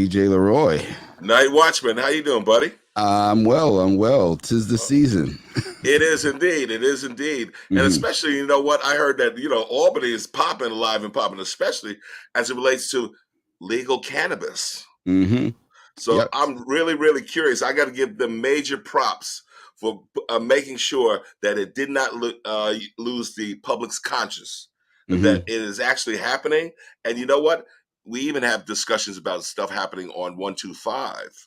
DJ LeRoy. NightWatchman, how you doing, buddy? I'm well. 'Tis the season. It is indeed. And especially, you know what? I heard that, Albany is popping, alive and popping, especially as it relates to legal cannabis. So I'm really, really curious. I got to give them major props for making sure that it did not lose the public's conscience, that it is actually happening. And you know what? We even have discussions about stuff happening on 125.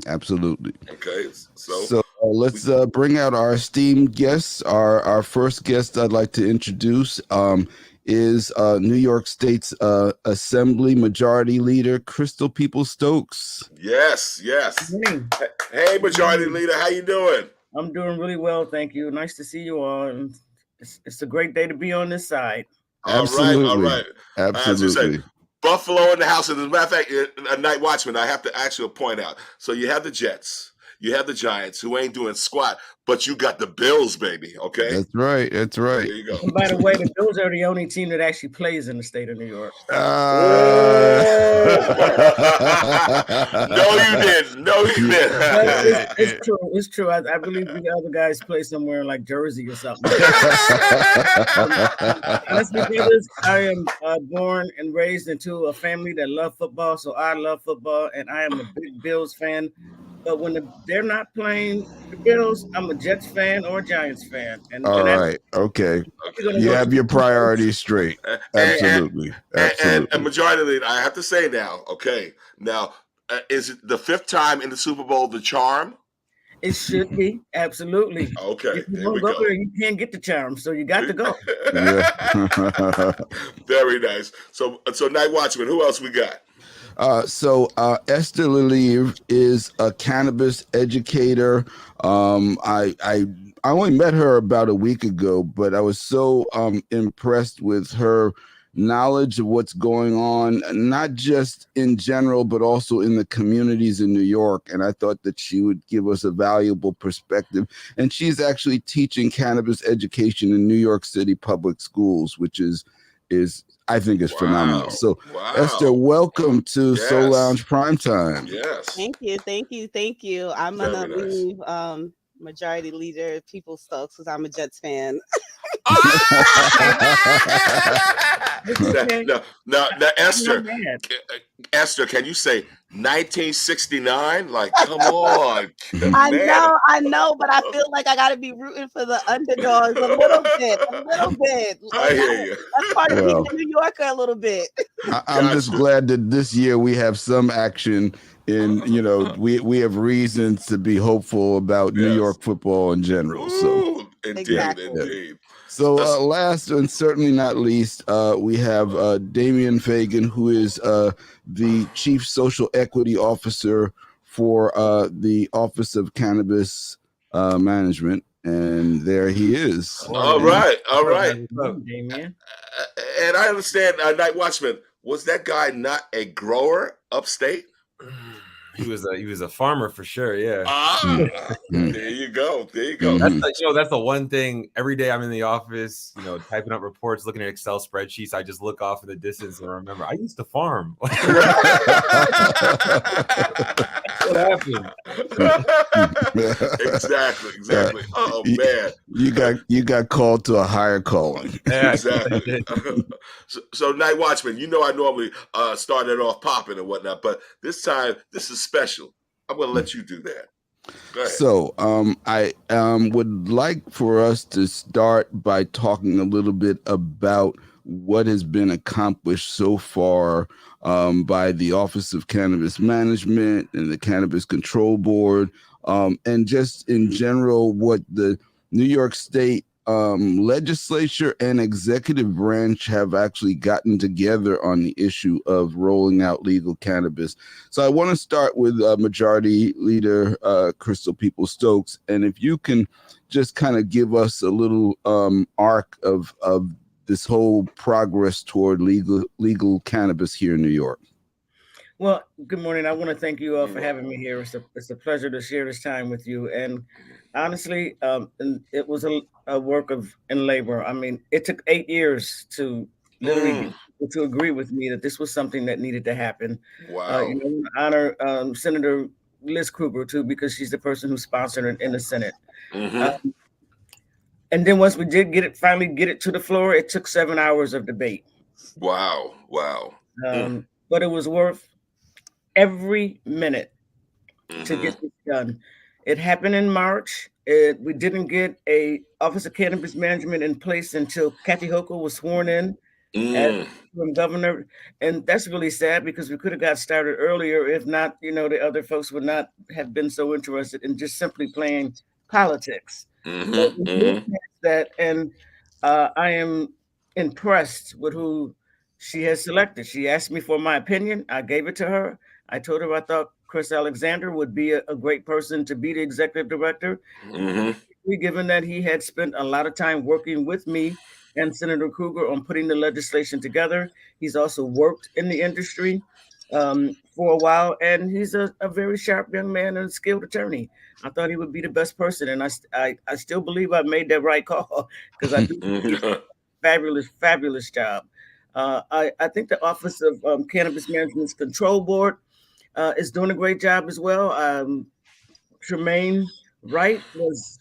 Absolutely. Okay, so let's bring out our esteemed guests. Our first guest I'd like to introduce is New York State's Assembly Majority Leader Crystal Peoples-Stokes. Yes. Hey, Majority Leader, how you doing? I'm doing really well, thank you. Nice to see you all. And it's a great day to be on this side. Absolutely. All right. Absolutely. Buffalo in the house. And as a matter of fact, a NightWatchman, I have to actually point out. So you have the Jets, you have the Giants, who ain't doing squat, but you got the Bills, baby. Okay, that's right. There you go. And by the way, the Bills are the only team that actually plays in the state of New York. No, you didn't. It's true. I believe the other guys play somewhere in like Jersey or something. Let's be honest, I am born and raised into a family that love football, so I love football, and I am a big Bills fan. But when they're not playing the Bills, I'm a Jets fan or a Giants fan. All right. Okay. You have your priorities straight. Absolutely. And Majority Leader, I have to say now, okay. Now, is it the 5th time in the Super Bowl the charm? It should be. Absolutely. Okay. If you don't go there, you can't get the charm. So you got to go. Very nice. So NightWatchman, who else we got? Esther LeLievre is a cannabis educator. I only met her about a week ago, but I was so impressed with her knowledge of what's going on, not just in general, but also in the communities in New York. And I thought that she would give us a valuable perspective. And she's actually teaching cannabis education in New York City public schools, which is I think is phenomenal. So Esther, welcome to Soul Lounge Primetime. Yes. Thank you. I'm gonna leave Majority Leader Peoples-Stokes because I'm a Jets fan. Now, Esther, can you say 1969? Like, come on. I know, but I feel like I gotta be rooting for the underdogs a little bit. I hear you. That's part of being a New Yorker a little bit. I'm just glad that this year we have some action in, we have reasons to be hopeful about New York football in general. So Indeed. So last and certainly not least, we have Damian Fagon, who is the Chief Social Equity Officer for the Office of Cannabis Management. And there he is. All right. Damian. And I understand, NightWatchman, was that guy not a grower upstate? He was a farmer for sure, yeah. There you go. That's the one thing. Every day I'm in the office, typing up reports, looking at Excel spreadsheets. I just look off in the distance and remember I used to farm. What happened? Exactly. Oh man, you got called to a higher calling. Yeah, exactly. So NightWatchman, I normally start it off popping and whatnot, but this time this is special. I'm going to let you do that. Go ahead. So I would like for us to start by talking a little bit about what has been accomplished so far by the Office of Cannabis Management and the Cannabis Control Board, and just in general what the New York State legislature and executive branch have actually gotten together on the issue of rolling out legal cannabis. So I want to start with Majority Leader Crystal Peoples-Stokes, and if you can just kind of give us a little arc of this whole progress toward legal cannabis here in New York. Well, good morning. I want to thank you all for having me here. It's a pleasure to share this time with you. And honestly, it was a work in labor. I mean, it took 8 years to literally to agree with me that this was something that needed to happen. Wow. You know, honor Senator Liz Krueger too, because she's the person who sponsored it in the Senate. And then once we did finally get it to the floor, it took 7 hours of debate. Wow. But it was worth every minute to get this done. It happened in March. We didn't get a Office of Cannabis Management in place until Kathy Hochul was sworn in as governor. And that's really sad because we could have got started earlier. If not, you know, the other folks would not have been so interested in just simply playing politics. But we moved past that, and I am impressed with who she has selected. She asked me for my opinion. I gave it to her. I told her I thought Chris Alexander would be a great person to be the executive director, given that he had spent a lot of time working with me and Senator Krueger on putting the legislation together. He's also worked in the industry for a while, and he's a very sharp young man and a skilled attorney. I thought he would be the best person, and I still believe I made that right call because I do fabulous job. I think the Office of Cannabis Management's Control Board is doing a great job as well. Tremaine Wright was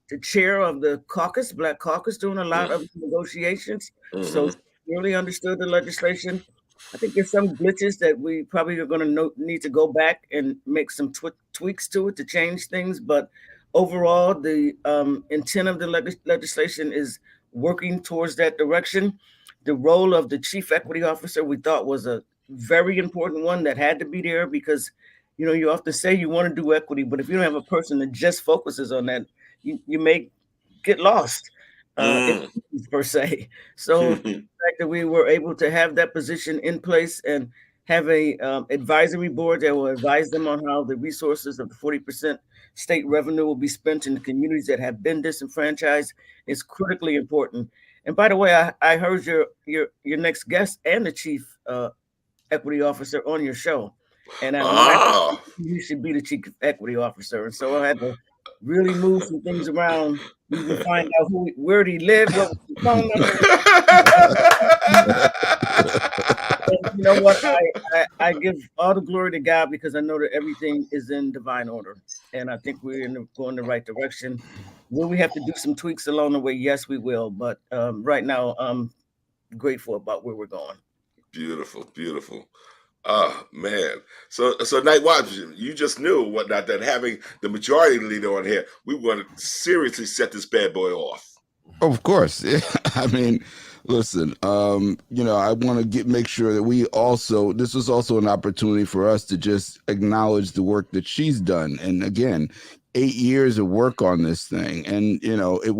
the chair of the caucus, Black Caucus, doing a lot of negotiations. So she really understood the legislation. I think there's some glitches that we probably are going to need to go back and make some tweaks to it to change things. But overall, the intent of the legislation is working towards that direction. The role of the chief equity officer we thought was a very important one that had to be there because, you know, you often say you want to do equity, but if you don't have a person that just focuses on that, you may get lost per se. So the fact that we were able to have that position in place and have a advisory board that will advise them on how the resources of the 40% state revenue will be spent in the communities that have been disenfranchised is critically important. And by the way, I heard your next guest and the chief equity officer on your show, and you should be the chief equity officer. And so I had to really move some things around. You can find out where he lived, what was his phone number. And you know what? I give all the glory to God because I know that everything is in divine order, and I think we're going the right direction. Will we have to do some tweaks along the way? Yes, we will. But right now, I'm grateful about where we're going. Beautiful. Oh man. So NightWatchman, you just knew whatnot that having the majority leader on here, we want to seriously set this bad boy off. Of course. I mean, listen, you know, I want to make sure that this was also an opportunity for us to just acknowledge the work that she's done. And again, 8 years of work on this thing. And, you know, it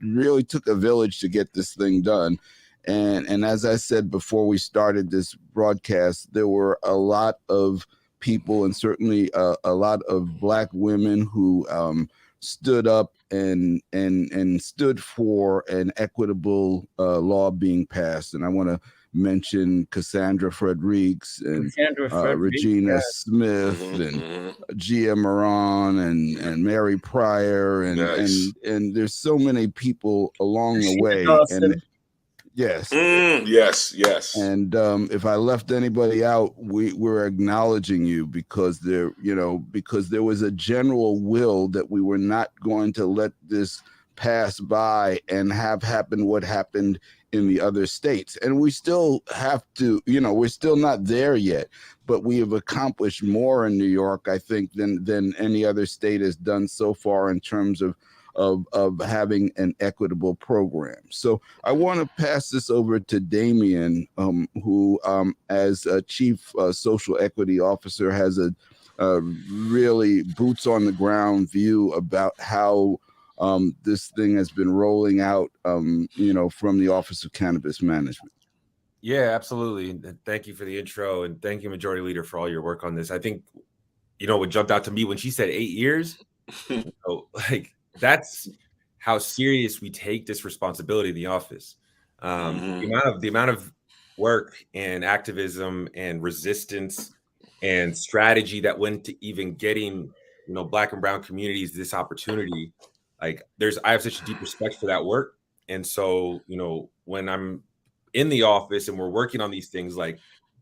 really took a village to get this thing done. And as I said before we started this broadcast, there were a lot of people and certainly a lot of Black women who stood up and stood for an equitable law being passed. And I want to mention Cassandra Frederiques and Regina Smith and Gia Moran and Mary Pryor and there's so many people along the way. And yes. Yes. And if I left anybody out, we're acknowledging you because there was a general will that we were not going to let this pass by and have happened what happened in the other states. And we still have to, you know, we're still not there yet, but we have accomplished more in New York, I think, than any other state has done so far in terms of having an equitable program. So I want to pass this over to Damian, who as a chief social equity officer has a really boots on the ground view about how this thing has been rolling out, you know, from the Office of Cannabis Management. Yeah, absolutely. And thank you for the intro, and thank you, Majority Leader, for all your work on this. I think, you know, what jumped out to me when she said 8 years, you know, like that's how serious we take this responsibility in the office. The amount of work and activism and resistance and strategy that went to even getting, you know, Black and brown communities this opportunity. Like I have such a deep respect for that work. And so, you know, when I'm in the office and we're working on these things, like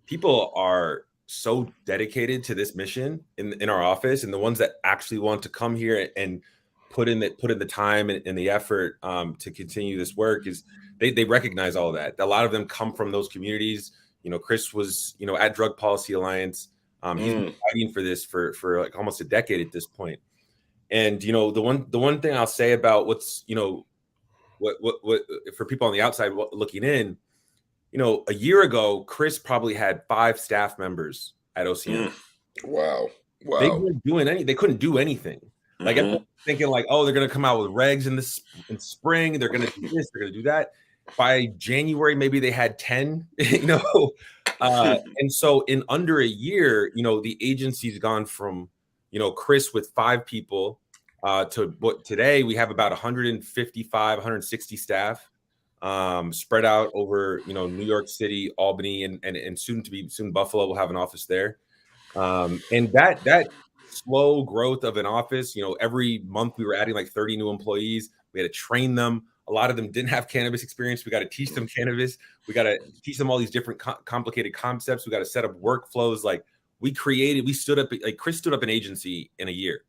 people are so dedicated to this mission in our office, and the ones that actually want to come here and put in the time and the effort to continue this work is they recognize all of that. A lot of them come from those communities. You know, Chris was, you know, at Drug Policy Alliance. He's been fighting for this for like almost a decade at this point. And, you know, the one thing I'll say about what's, you know, what for people on the outside looking in, you know, a year ago, Chris probably had 5 staff members at OCM. Wow. They weren't doing they couldn't do anything. Like everyone's thinking like, oh, they're gonna come out with regs in spring, they're gonna do this, they're gonna do that. By January, maybe they had 10, you know. And so in under a year, you know, the agency's gone from, you know, Chris with 5 people to what today we have about 155, 160 staff spread out over, you know, New York City, Albany, and soon Buffalo will have an office there. And that slow growth of an office, you know, every month we were adding like 30 new employees. We had to train them. A lot of them didn't have cannabis experience. We got to teach them cannabis. We got to teach them all these different complicated concepts. We got to set up workflows. Like Chris stood up an agency in a year,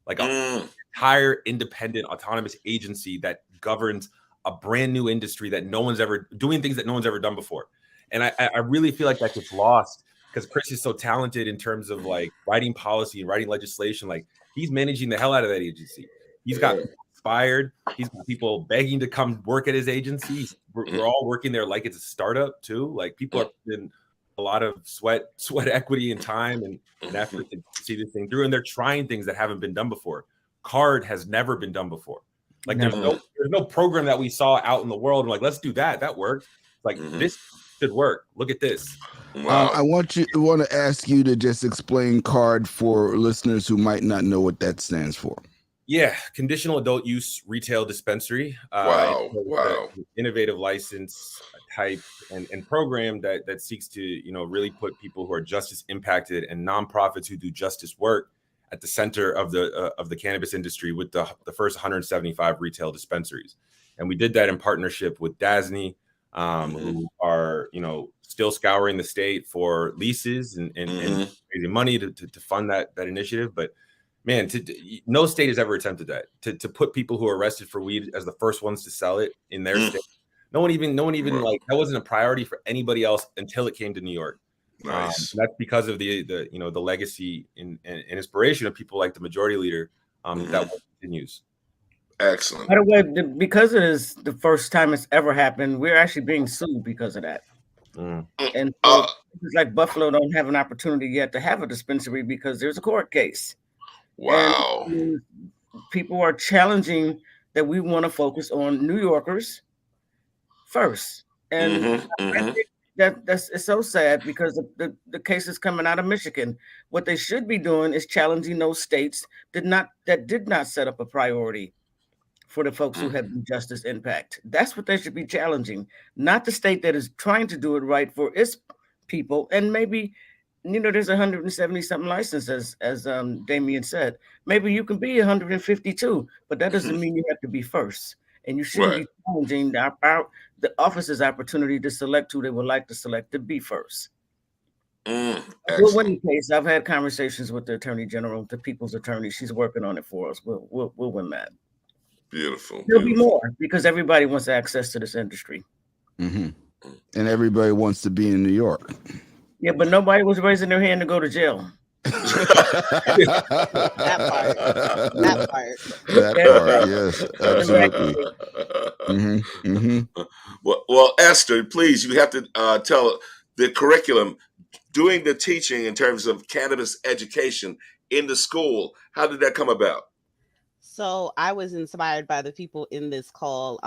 like an entire independent autonomous agency that governs a brand new industry that no one's ever doing, things that no one's ever done before. And I really feel like that gets lost because Chris is so talented in terms of like writing policy and writing legislation. Like he's managing the hell out of that agency. He's got inspired. He's got people begging to come work at his agency. We're all working there like it's a startup too. Like people are putting a lot of sweat equity and time and effort to see this thing through. And they're trying things that haven't been done before. CARD has never been done before. Like there's no program that we saw out in the world. We're like, let's do that. That worked. Like this should work. Look at this. Wow. I want to ask you to just explain CARD for listeners who might not know what that stands for. Yeah, conditional adult use retail dispensary. Wow. Innovative license type and program that seeks to, you know, really put people who are justice impacted and nonprofits who do justice work at the center of the cannabis industry with the first 175 retail dispensaries. And we did that in partnership with DASNY, who are, you know, still scouring the state for leases and raising money to fund that initiative. But man, no state has ever attempted that, to put people who are arrested for weed as the first ones to sell it in their state. No one even like that wasn't a priority for anybody else until it came to New York. Nice. That's because of the you know, the legacy and inspiration of people like the majority leader that continues. Excellent. By the way, because it is the first time it's ever happened, we're actually being sued because of that. And so it's like Buffalo don't have an opportunity yet to have a dispensary because there's a court case. Wow. And people are challenging that we want to focus on New Yorkers first. And I think it's so sad because the case is coming out of Michigan. What they should be doing is challenging those states that did not set up a priority for the folks who have justice impact. That's what they should be challenging, not the state that is trying to do it right for its people. And maybe, you know, there's 170 something licenses, as Damian said. Maybe you can be 152, but that doesn't mean you have to be first. And you shouldn't be challenging the office's opportunity to select who they would like to select to be first. We'll win the case. I've had conversations with the Attorney General, the People's Attorney. She's working on it for us. We'll win that. Beautiful. There'll be more because everybody wants access to this industry. And everybody wants to be in New York. Yeah, but nobody was raising their hand to go to jail. That part, yes, absolutely. Well, Esther, please, you have to tell the curriculum, doing the teaching in terms of cannabis education in the school. How did that come about? So I was inspired by the people in this call.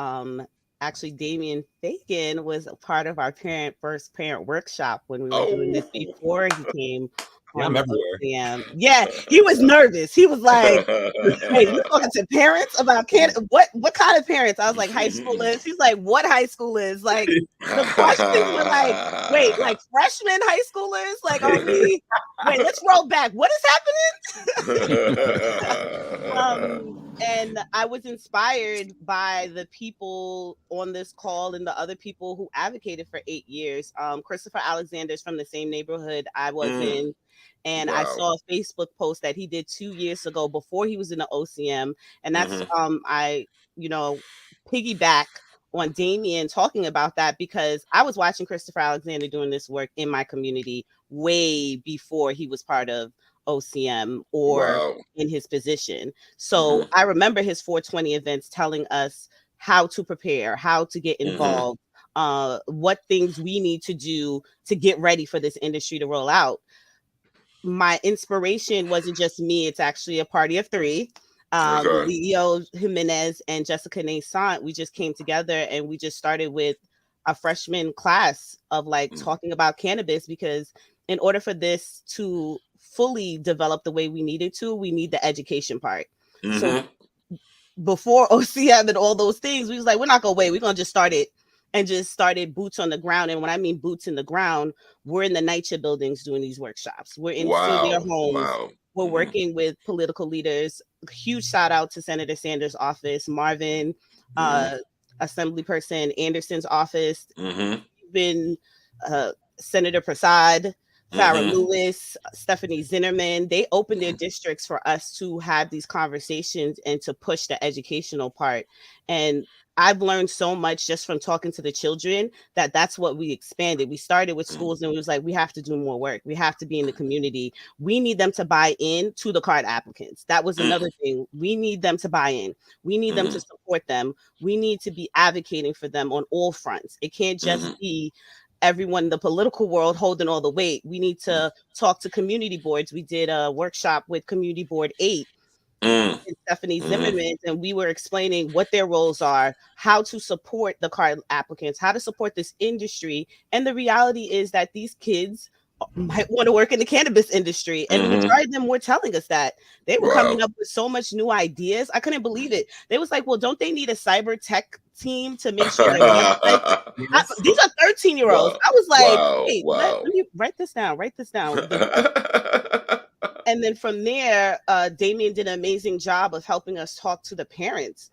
Actually, Damian Fagon was a part of our first parent workshop when we were doing this before he came Yeah, I'm everywhere. OCM. Yeah, he was nervous. He was like, "Wait, you talking to parents about what kind of parents?" I was like, "High schoolers." He's like, "What high schoolers?" Like the questions were like, "Wait, like freshman high schoolers? Like, are we? Wait, let's roll back. What is happening?" And I was inspired by the people on this call and the other people who advocated for 8 years. Christopher Alexander's from the same neighborhood I was in. And I saw a Facebook post that he did 2 years ago before he was in the OCM. And that's, I, piggyback on Damian talking about that, because I was watching Christopher Alexander doing this work in my community way before he was part of OCM or in his position. So I remember his 420 events telling us how to prepare, how to get involved, what things we need to do to get ready for this industry to roll out. My inspiration wasn't just me, it's actually a party of three. Leo Jimenez and Jessica Naissant, we just came together and we just started with a freshman class of like talking about cannabis, because in order for this to fully develop the way we needed to, we need the education part. So before OCM and all those things, we was like, we're not gonna wait, we're gonna just start it, and just started boots on the ground. And when I mean boots in the ground, we're in the NYCHA buildings doing these workshops. We're in senior homes. We're working with political leaders. Huge shout out to Senator Sanders' office, Marvin, Assemblyperson Anderson's office, even Senator Prasad, Farrah Lewis, Stephanie Zinnerman. They opened their districts for us to have these conversations and to push the educational part. And I've learned so much just from talking to the children that that's what we expanded. We started with schools and we was like, we have to do more work. We have to be in the community. We need them to buy in to the card applicants. That was another thing. We need them to buy in. We need them to support them. We need to be advocating for them on all fronts. It can't just be everyone in the political world holding all the weight. We need to talk to community boards. We did a workshop with Community Board 8 and Stephanie Zimmerman, and we were explaining what their roles are, how to support the card applicants, how to support this industry. And the reality is that these kids might want to work in the cannabis industry. And the majority of them were telling us that. They were coming up with so much new ideas. I couldn't believe it. They was like, well, don't they need a cyber tech team to make sure that these are 13-year-olds. I was like, hey, let me write this down. And then from there, Damian did an amazing job of helping us talk to the parents.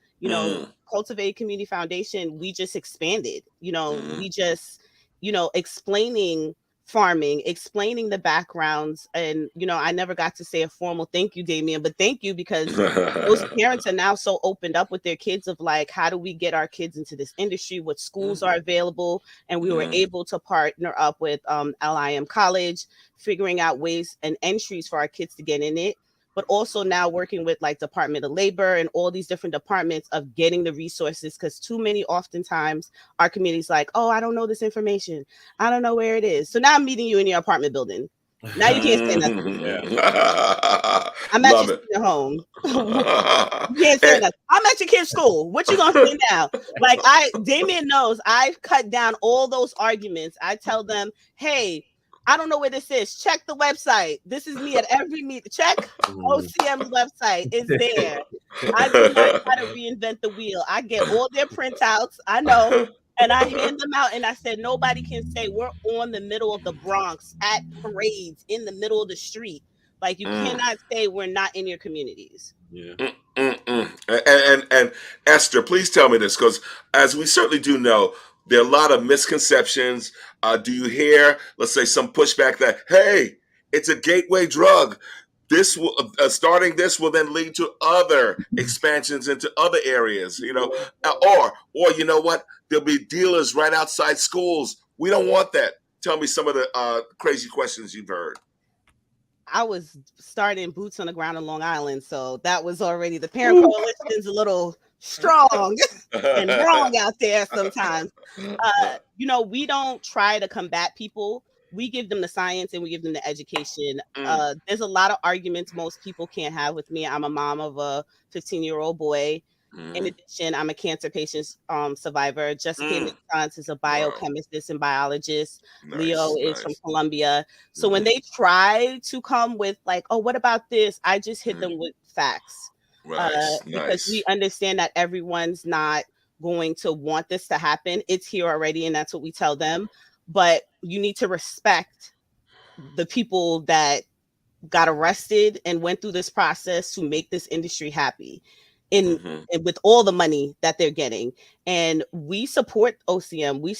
Cultivate Community Foundation, we just expanded. We just, explaining farming, explaining the backgrounds. And, I never got to say a formal thank you, Damian, but thank you, because those parents are now so opened up with their kids of like, how do we get our kids into this industry? What schools are available? And we were able to partner up with LIM College, figuring out ways and entries for our kids to get in it, but also now working with like Department of Labor and all these different departments of getting the resources, because too many oftentimes our community's like, oh, I don't know this information. I don't know where it is. So now I'm meeting you in your apartment building. Now you can't say nothing. I'm at your home. You can't say nothing. I'm at your kid's school. What you gonna say now? Like Damian knows I've cut down all those arguments. I tell them, hey, I don't know where this is. Check the website. This is me at every meet. Check OCM's website. It's there. I do not try to reinvent the wheel. I get all their printouts. I know. And I hand them out. And I said, nobody can say we're on the middle of the Bronx at parades in the middle of the street. Like, you cannot say we're not in your communities. Yeah. And Esther, please tell me this, because as we certainly do know, there are a lot of misconceptions. Do you hear, let's say, some pushback that, hey, it's a gateway drug? This will starting this will then lead to other expansions into other areas, or you know what? There'll be dealers right outside schools. We don't want that. Tell me some of the crazy questions you've heard. I was starting boots on the ground in Long Island, so that was already, the parent coalition's a little strong and wrong out there sometimes. We don't try to combat people. We give them the science and we give them the education. There's a lot of arguments most people can't have with me. I'm a mom of a 15-year-old boy. In addition, I'm a cancer patient survivor. Jessica and Sons is a biochemist and biologist. Leo is from Colombia. So when they try to come with like, oh, what about this? I just hit them with facts. Because we understand that everyone's not going to want this to happen. It's here already, and that's what we tell them. But you need to respect the people that got arrested and went through this process to make this industry happy and with all the money that they're getting. And we support OCM. We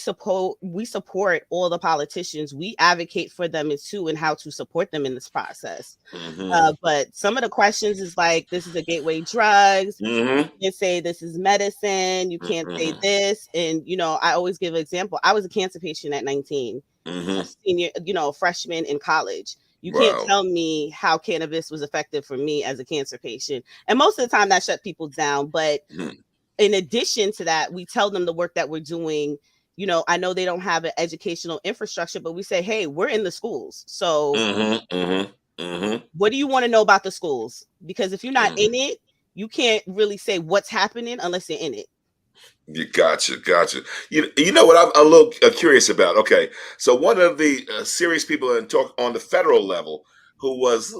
support all the politicians. We advocate for them too, and how to support them in this process. But some of the questions is like, this is a gateway drugs. You can't say this is medicine. You can't say this. And, you know, I always give an example. I was a cancer patient at 19, a senior, you know, freshman in college. You can't tell me how cannabis was effective for me as a cancer patient. And most of the time that shut people down. But in addition to that, we tell them the work that we're doing. You know, I know they don't have an educational infrastructure, but we say, hey, we're in the schools. So what do you want to know about the schools? Because if you're not in it, you can't really say what's happening unless you're in it. You gotcha. You know what I'm a little curious about? Okay, so one of the serious people in talk on the federal level who was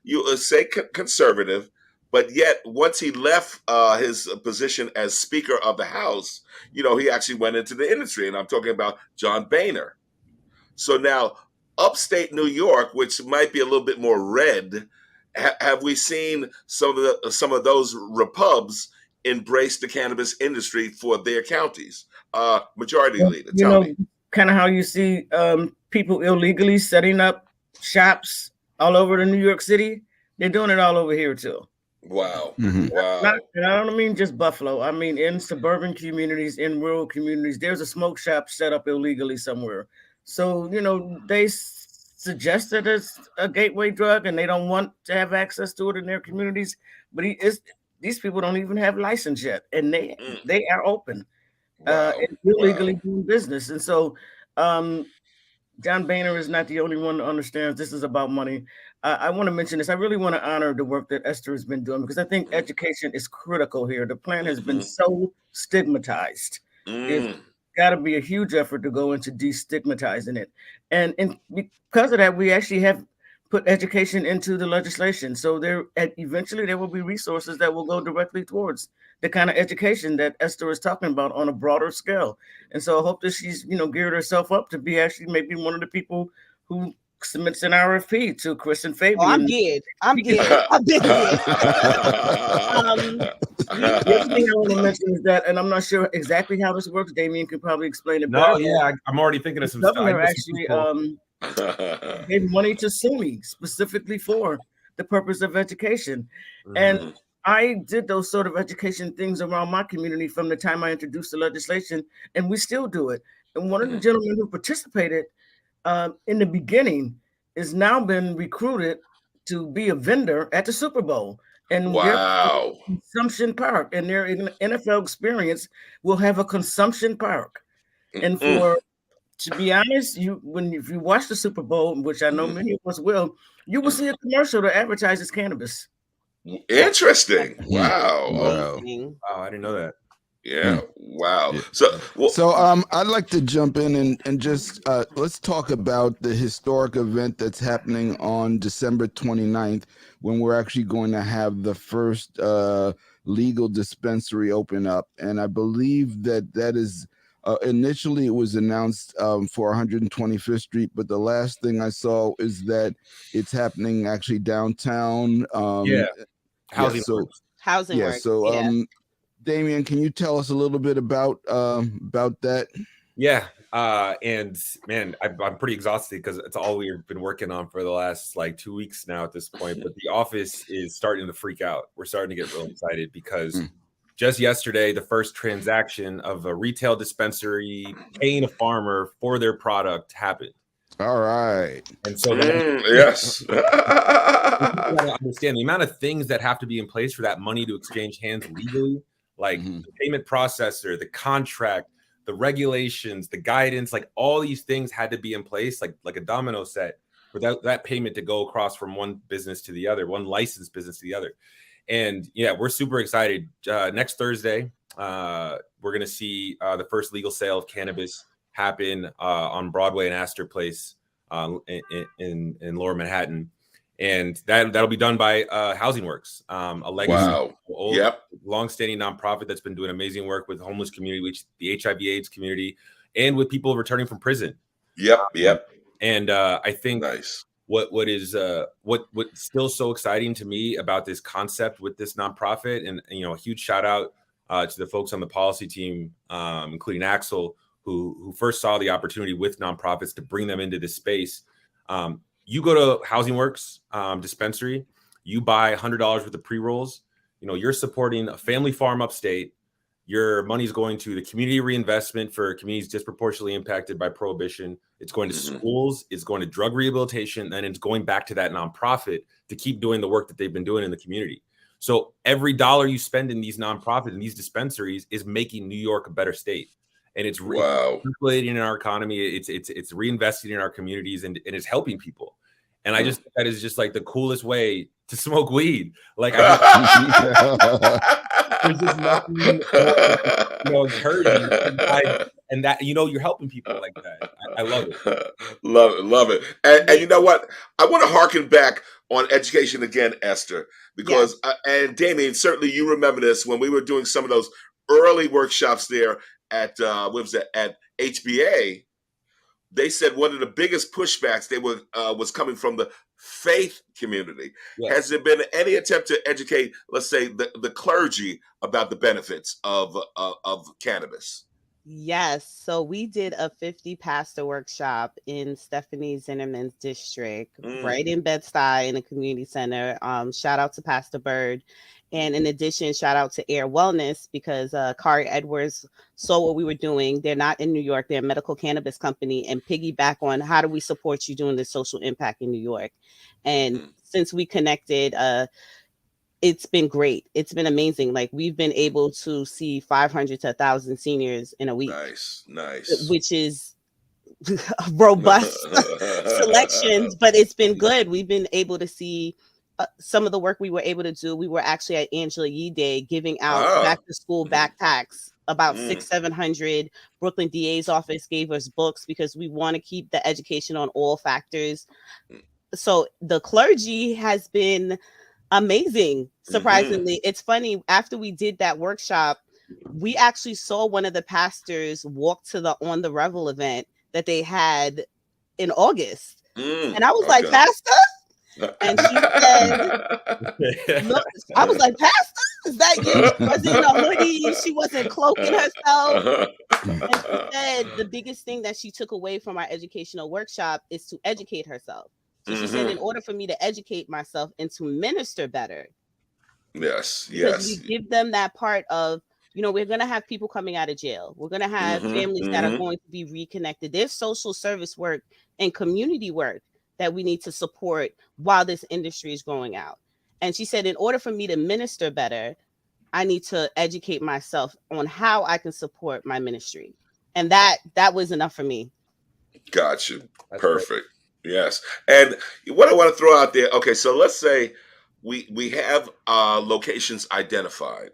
you say conservative, but yet once he left his position as Speaker of the House, you know, he actually went into the industry, and I'm talking about John Boehner. So now, upstate New York, which might be a little bit more red, have we seen some of those repubs embrace the cannabis industry for their counties? Majority Leader, tell me. Kind of how you see people illegally setting up shops all over the New York City. They're doing it all over here too. Wow. I don't mean just Buffalo. I mean in suburban communities, in rural communities, there's a smoke shop set up illegally somewhere. So, you know, they suggested it's a gateway drug and they don't want to have access to it in their communities. But these people don't even have license yet, and they are open and illegally doing business. And so John Boehner is not the only one that understands this is about money. I want to mention this. I really want to honor the work that Esther has been doing, because I think education is critical here. The plan has been so stigmatized. It's got to be a huge effort to go into destigmatizing it. And because of that, we actually have put education into the legislation. So eventually there will be resources that will go directly towards the kind of education that Esther is talking about on a broader scale. And so I hope that she's, you know, geared herself up to be actually maybe one of the people who submits an RFP to Chris and Fabian. Oh, I'm geared. I've been geared. The other thing I want to mention is that, and I'm not sure exactly how this works, Damian could probably explain it better. No, yeah, I'm already thinking of some stuff. The governor actually gave money to SUNY specifically for the purpose of education. And I did those sort of education things around my community from the time I introduced the legislation, and we still do it. And one of the gentlemen who participated in the beginning is now been recruited to be a vendor at the Super Bowl. And wow, consumption park, and their NFL experience will have a consumption park. And to be honest, if you watch the Super Bowl, which I know many of us will, you will see a commercial that advertises cannabis. Interesting. Wow. Wow, I didn't know that. Yeah. Wow. Yeah. So I'd like to jump in and just let's talk about the historic event that's happening on December 29th, when we're actually going to have the first legal dispensary open up. And I believe that is initially it was announced for 125th Street, but the last thing I saw is that it's happening actually downtown. Housing works. So Damian, can you tell us a little bit about that? Yeah, and man, I'm pretty exhausted because it's all we've been working on for the last like 2 weeks now at this point. But the office is starting to freak out. We're starting to get real excited because just yesterday, the first transaction of a retail dispensary paying a farmer for their product happened. All right. And so yes, you gotta understand the amount of things that have to be in place for that money to exchange hands legally. Like the payment processor, the contract, the regulations, the guidance, like all these things had to be in place, like a domino set, for that payment to go across from one business to the other, one licensed business to the other. And yeah, we're super excited. Next Thursday, we're going to see the first legal sale of cannabis happen on Broadway and Astor Place in Lower Manhattan. And that'll be done by Housing Works, a legacy, old, long-standing nonprofit that's been doing amazing work with the homeless community, which the HIV/AIDS community, and with people returning from prison. And I think what's still so exciting to me about this concept with this nonprofit, and a huge shout out to the folks on the policy team, including Axel, who first saw the opportunity with nonprofits to bring them into this space. You go to Housing Works dispensary, you buy $100 worth of pre-rolls, you're supporting a family farm upstate. Your money's going to the community reinvestment for communities disproportionately impacted by prohibition. It's going to schools, it's going to drug rehabilitation, and it's going back to that nonprofit to keep doing the work that they've been doing in the community. So every dollar you spend in these nonprofits and these dispensaries is making New York a better state. And it's circulating in our economy. It's reinvesting in our communities, and it's helping people. And I just think that is just like the coolest way to smoke weed. Like there's just nothing more encouraging, and that you're helping people like that. I love it. Love it. And you know what? I want to harken back on education again, Esther, because and Damian, certainly you remember this when we were doing some of those early workshops there at at HBA. They said one of the biggest pushbacks was coming from the faith community. Has there been any attempt to educate, let's say, the clergy about the benefits of cannabis? Yes. So we did a 50 pastor workshop in Stephanie Zinnerman's district, right in Bed-Stuy in a community center. Shout out to Pastor Bird. And in addition, shout out to Air Wellness, because Kari Edwards saw what we were doing. They're not in New York. They're a medical cannabis company, and piggyback on how do we support you doing the social impact in New York. And since we connected, it's been great. It's been amazing. Like, we've been able to see 500 to 1,000 seniors in a week. Nice. Which is robust selections, but it's been good. We've been able to see some of the work we were able to do. We were actually at Angela Yee Day giving out back to school backpacks, about 600-700. Brooklyn DA's office gave us books because we want to keep the education on all factors. So the clergy has been amazing. Surprisingly, it's funny. After we did that workshop, we actually saw one of the pastors walk to the On the Revel event that they had in August. And I was like, Pastor? And she said, look, I was like, Pastor, is that you? She wasn't in a hoodie. She wasn't cloaking herself. And she said the biggest thing that she took away from our educational workshop is to educate herself. So she said, in order for me to educate myself and to minister better. Because we give them that part of, we're going to have people coming out of jail. We're going to have families that are going to be reconnected. There's social service work and community work that we need to support while this industry is growing out. And she said, in order for me to minister better, I need to educate myself on how I can support my ministry. And that was enough for me. Got you. Perfect. Yes. And what I want to throw out there, okay, so let's say we have locations identified.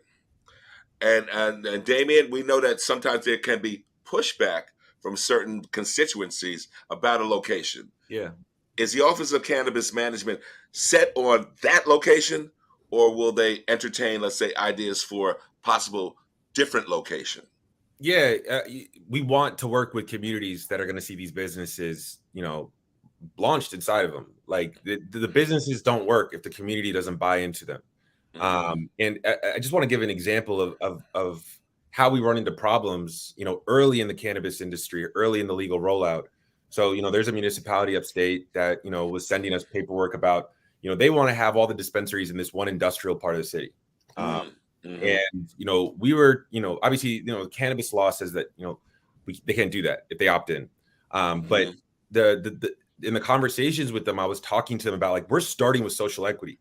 And Damian, we know that sometimes there can be pushback from certain constituencies about a location. Yeah. Is the Office of Cannabis Management set on that location, or will they entertain, let's say, ideas for possible different location? Yeah, we want to work with communities that are going to see these businesses, launched inside of them. Like the businesses don't work if the community doesn't buy into them. And I just want to give an example of how we run into problems, early in the cannabis industry, early in the legal rollout. So, there's a municipality upstate that, was sending us paperwork about, they want to have all the dispensaries in this one industrial part of the city. And, we were, obviously, the cannabis law says that, they can't do that if they opt in. But in the conversations with them, I was talking to them about, like, we're starting with social equity.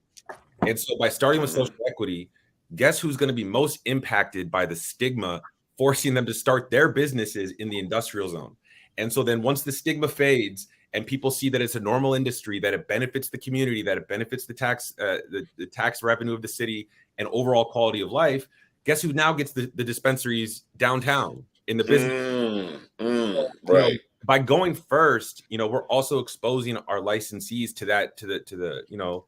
And so by starting with social equity, guess who's going to be most impacted by the stigma forcing them to start their businesses in the industrial zone? And so then once the stigma fades and people see that it's a normal industry, that it benefits the community, that it benefits the tax revenue of the city and overall quality of life, guess who now gets the dispensaries downtown in the business? Right. By going first, we're also exposing our licensees to the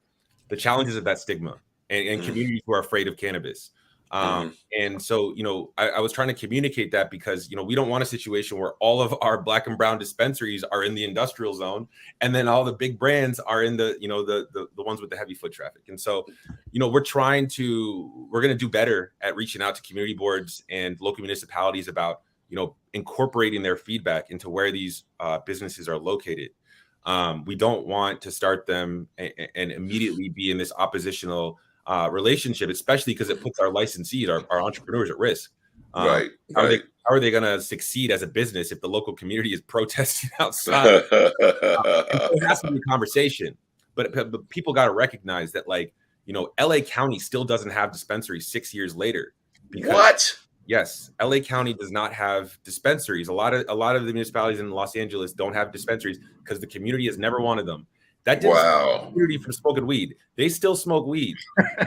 challenges of that stigma and communities who are afraid of cannabis. And so, I was trying to communicate that because, we don't want a situation where all of our Black and brown dispensaries are in the industrial zone, and then all the big brands are in the ones with the heavy foot traffic. And so, we're going to do better at reaching out to community boards and local municipalities about, incorporating their feedback into where these businesses are located. We don't want to start them and immediately be in this oppositional relationship, especially because it puts our licensees, our entrepreneurs at risk. Right. How are they going to succeed as a business if the local community is protesting outside? It has to be a conversation, but people got to recognize that, LA County still doesn't have dispensaries 6 years later. What? Yes, LA County does not have dispensaries. A lot of the municipalities in Los Angeles don't have dispensaries because the community has never wanted them. That didn't stop the community from smoking weed. They still smoke weed.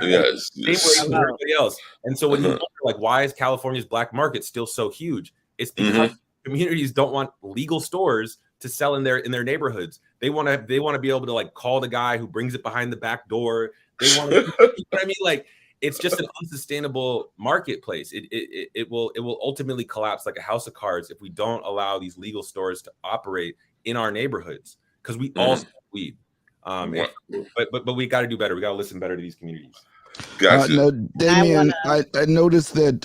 Yes. Same way as everybody else. And so when you wonder, why is California's black market still so huge? It's because communities don't want legal stores to sell in their neighborhoods. They want to be able to call the guy who brings it behind the back door. They want to, you know what I mean? It's just an unsustainable marketplace. It will ultimately collapse like a house of cards if we don't allow these legal stores to operate in our neighborhoods, because we all smoke weed. But we got to do better. We got to listen better to these communities. Gotcha. Now, Damian, I noticed that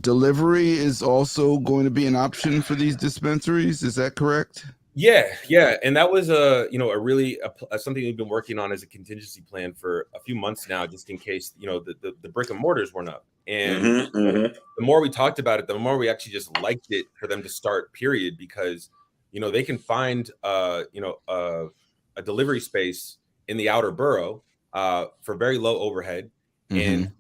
delivery is also going to be an option for these dispensaries. Is that correct? Yeah, and that was really something we've been working on as a contingency plan for a few months now, just in case the brick and mortars weren't up. And the more we talked about it, the more we actually just liked it for them to start. Period, because they can find a delivery space in the outer borough for very low overhead and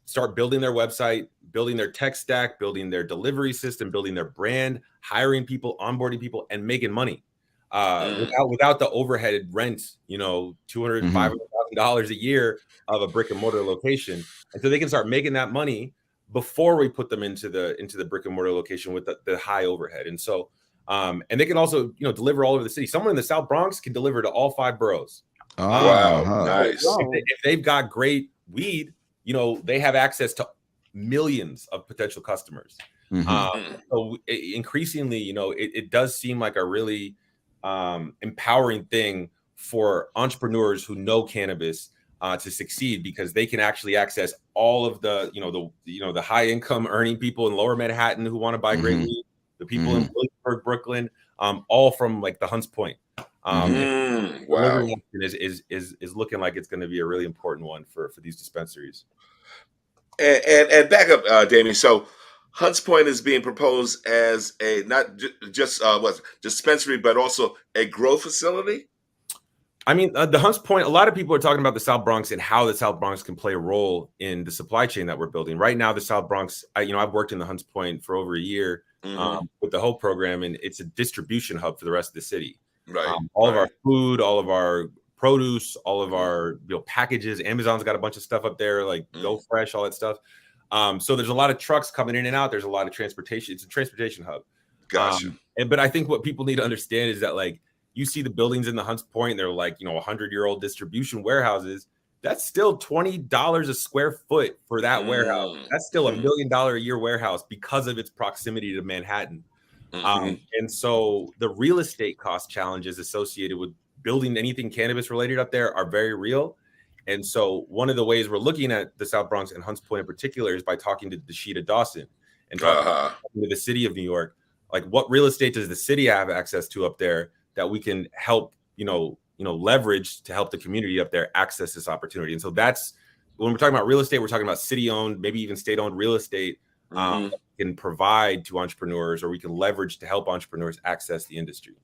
start building their website, building their tech stack, building their delivery system, building their brand, hiring people, onboarding people, and making money without the overhead rent, $200,000 to $500,000 a year of a brick and mortar location. And so they can start making that money before we put them into the brick and mortar location with the high overhead. And so, and they can also, deliver all over the city. Someone in the South Bronx can deliver to all 5 boroughs. Wow, nice. If they've got great weed, they have access to millions of potential customers. So increasingly, it does seem like a really empowering thing for entrepreneurs who know cannabis to succeed, because they can actually access all of the the high income earning people in Lower Manhattan who want to buy great weed, the people in Williamsburg, Brooklyn, all from the Hunts Point. Wow. Is looking like it's going to be a really important one for these dispensaries. And back up, Damian. So Hunts Point is being proposed as a not just dispensary, but also a grow facility. I mean, the Hunts Point, a lot of people are talking about the South Bronx and how the South Bronx can play a role in the supply chain that we're building. Right now, the South Bronx, I've worked in the Hunts Point for over a year with the whole program, and it's a distribution hub for the rest of the city. Right. All of our food, all of our produce, all of our packages. Amazon's got a bunch of stuff up there, like Go Fresh, all that stuff. So there's a lot of trucks coming in and out. There's a lot of transportation. It's a transportation hub. Gotcha. But I think what people need to understand is that you see the buildings in the Hunts Point, they're 100-year-old distribution warehouses. That's still $20 a square foot for that warehouse. That's still $1 million a year warehouse because of its proximity to Manhattan. And so the real estate cost challenges associated with building anything cannabis related up there are very real. And so one of the ways we're looking at the South Bronx and Hunts Point in particular is by talking to Dashida Dawson and talking to the city of New York. What real estate does the city have access to up there that we can help, leverage to help the community up there access this opportunity? And so that's when we're talking about real estate, we're talking about city owned, maybe even state owned real estate that we can provide to entrepreneurs, or we can leverage to help entrepreneurs access the industry.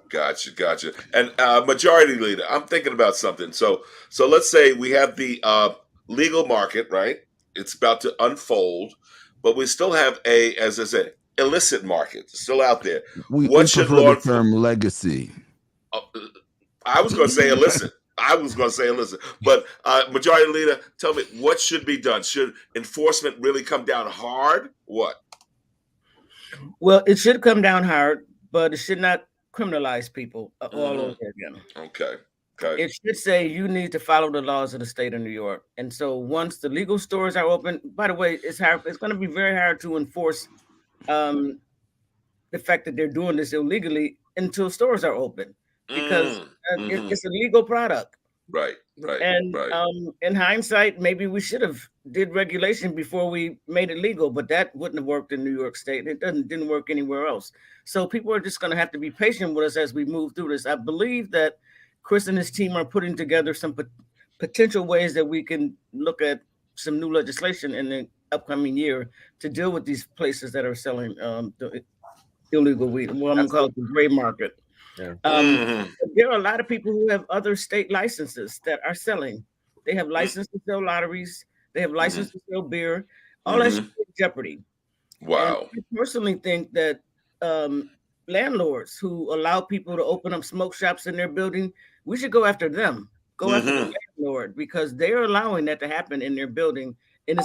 Gotcha. And majority leader, I'm thinking about something. So let's say we have the legal market, right? It's about to unfold, but we still have as I said, illicit market still out there. We should prefer law the term legacy. I was going to say illicit. But Majority Leader, tell me, what should be done? Should enforcement really come down hard? What? Well, it should come down hard, but it should not criminalize people all over again. Okay. It should say you need to follow the laws of the state of New York. And so once the legal stores are open, by the way, it's going to be very hard to enforce the fact that they're doing this illegally until stores are open, because it's a legal product. Right. And in hindsight, maybe we should have did regulation before we made it legal, but that wouldn't have worked in New York State. It didn't work anywhere else. So people are just going to have to be patient with us as we move through this. I believe that Chris and his team are putting together some potential ways that we can look at some new legislation in the upcoming year to deal with these places that are selling the illegal weed. Well, I'm going to call it the gray market. Yeah. There are a lot of people who have other state licenses that are selling. They have license to sell lotteries. They have license to sell beer. All that should be in jeopardy. Wow. And I personally think that landlords who allow people to open up smoke shops in their building, we should go after them. Go after the landlord, because they're allowing that to happen in their building. And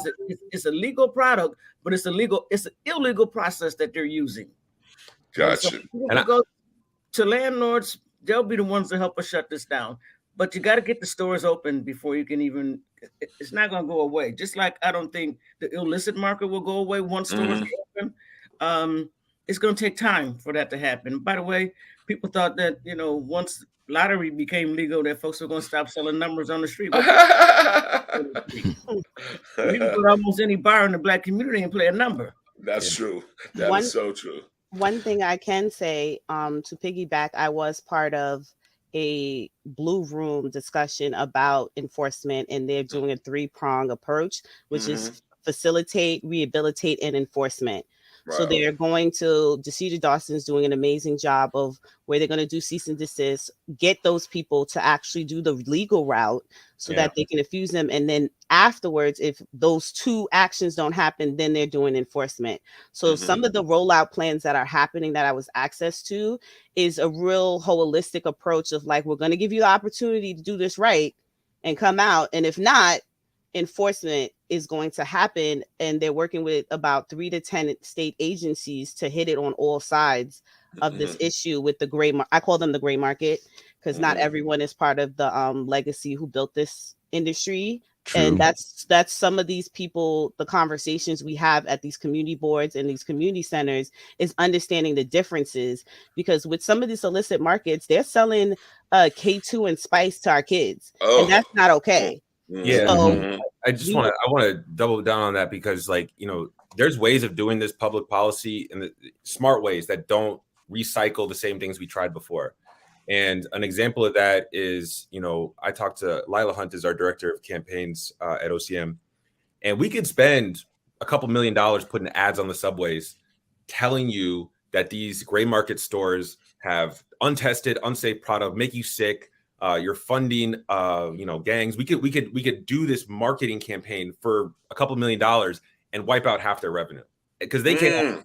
it's a legal product, but it's an illegal process that they're using. Gotcha. So and go to landlords, they'll be the ones to help us shut this down. But you got to get the stores open before you can even, it's not going to go away. Just like I don't think the illicit market will go away once stores are open. It's going to take time for that to happen. By the way, people thought that, once lottery became legal, that folks were going to stop selling numbers on the street. You can go to almost any bar in the Black community and play a number. That's true. That is so true. One thing I can say, to piggyback, I was part of a blue room discussion about enforcement, and they're doing a 3-prong approach, which is facilitate, rehabilitate, and enforcement. Right. So they're going to, DeCedar Dawson's doing an amazing job of where they're going to do cease and desist, get those people to actually do the legal route so that they can infuse them. And then afterwards, if those 2 actions don't happen, then they're doing enforcement. So some of the rollout plans that are happening that I was access to is a real holistic approach of like, we're going to give you the opportunity to do this right and come out. And if not, enforcement is going to happen, and they're working with about 3 to 10 state agencies to hit it on all sides of this issue with the gray. I call them the gray market because not everyone is part of the legacy who built this industry. True. And that's some of these people, the conversations we have at these community boards and these community centers is understanding the differences, because with some of these illicit markets, they're selling K2 and spice to our kids, and that's not okay. Yeah. So, I want to double down on that, because there's ways of doing this public policy and the smart ways that don't recycle the same things we tried before. And an example of that is, I talked to Lila Hunt, is our director of campaigns at OCM, and we could spend a couple $1 million putting ads on the subways telling you that these gray market stores have untested, unsafe product, make you sick. You're funding, gangs. We could do this marketing campaign for a couple $1 million and wipe out half their revenue, because they can't advertise.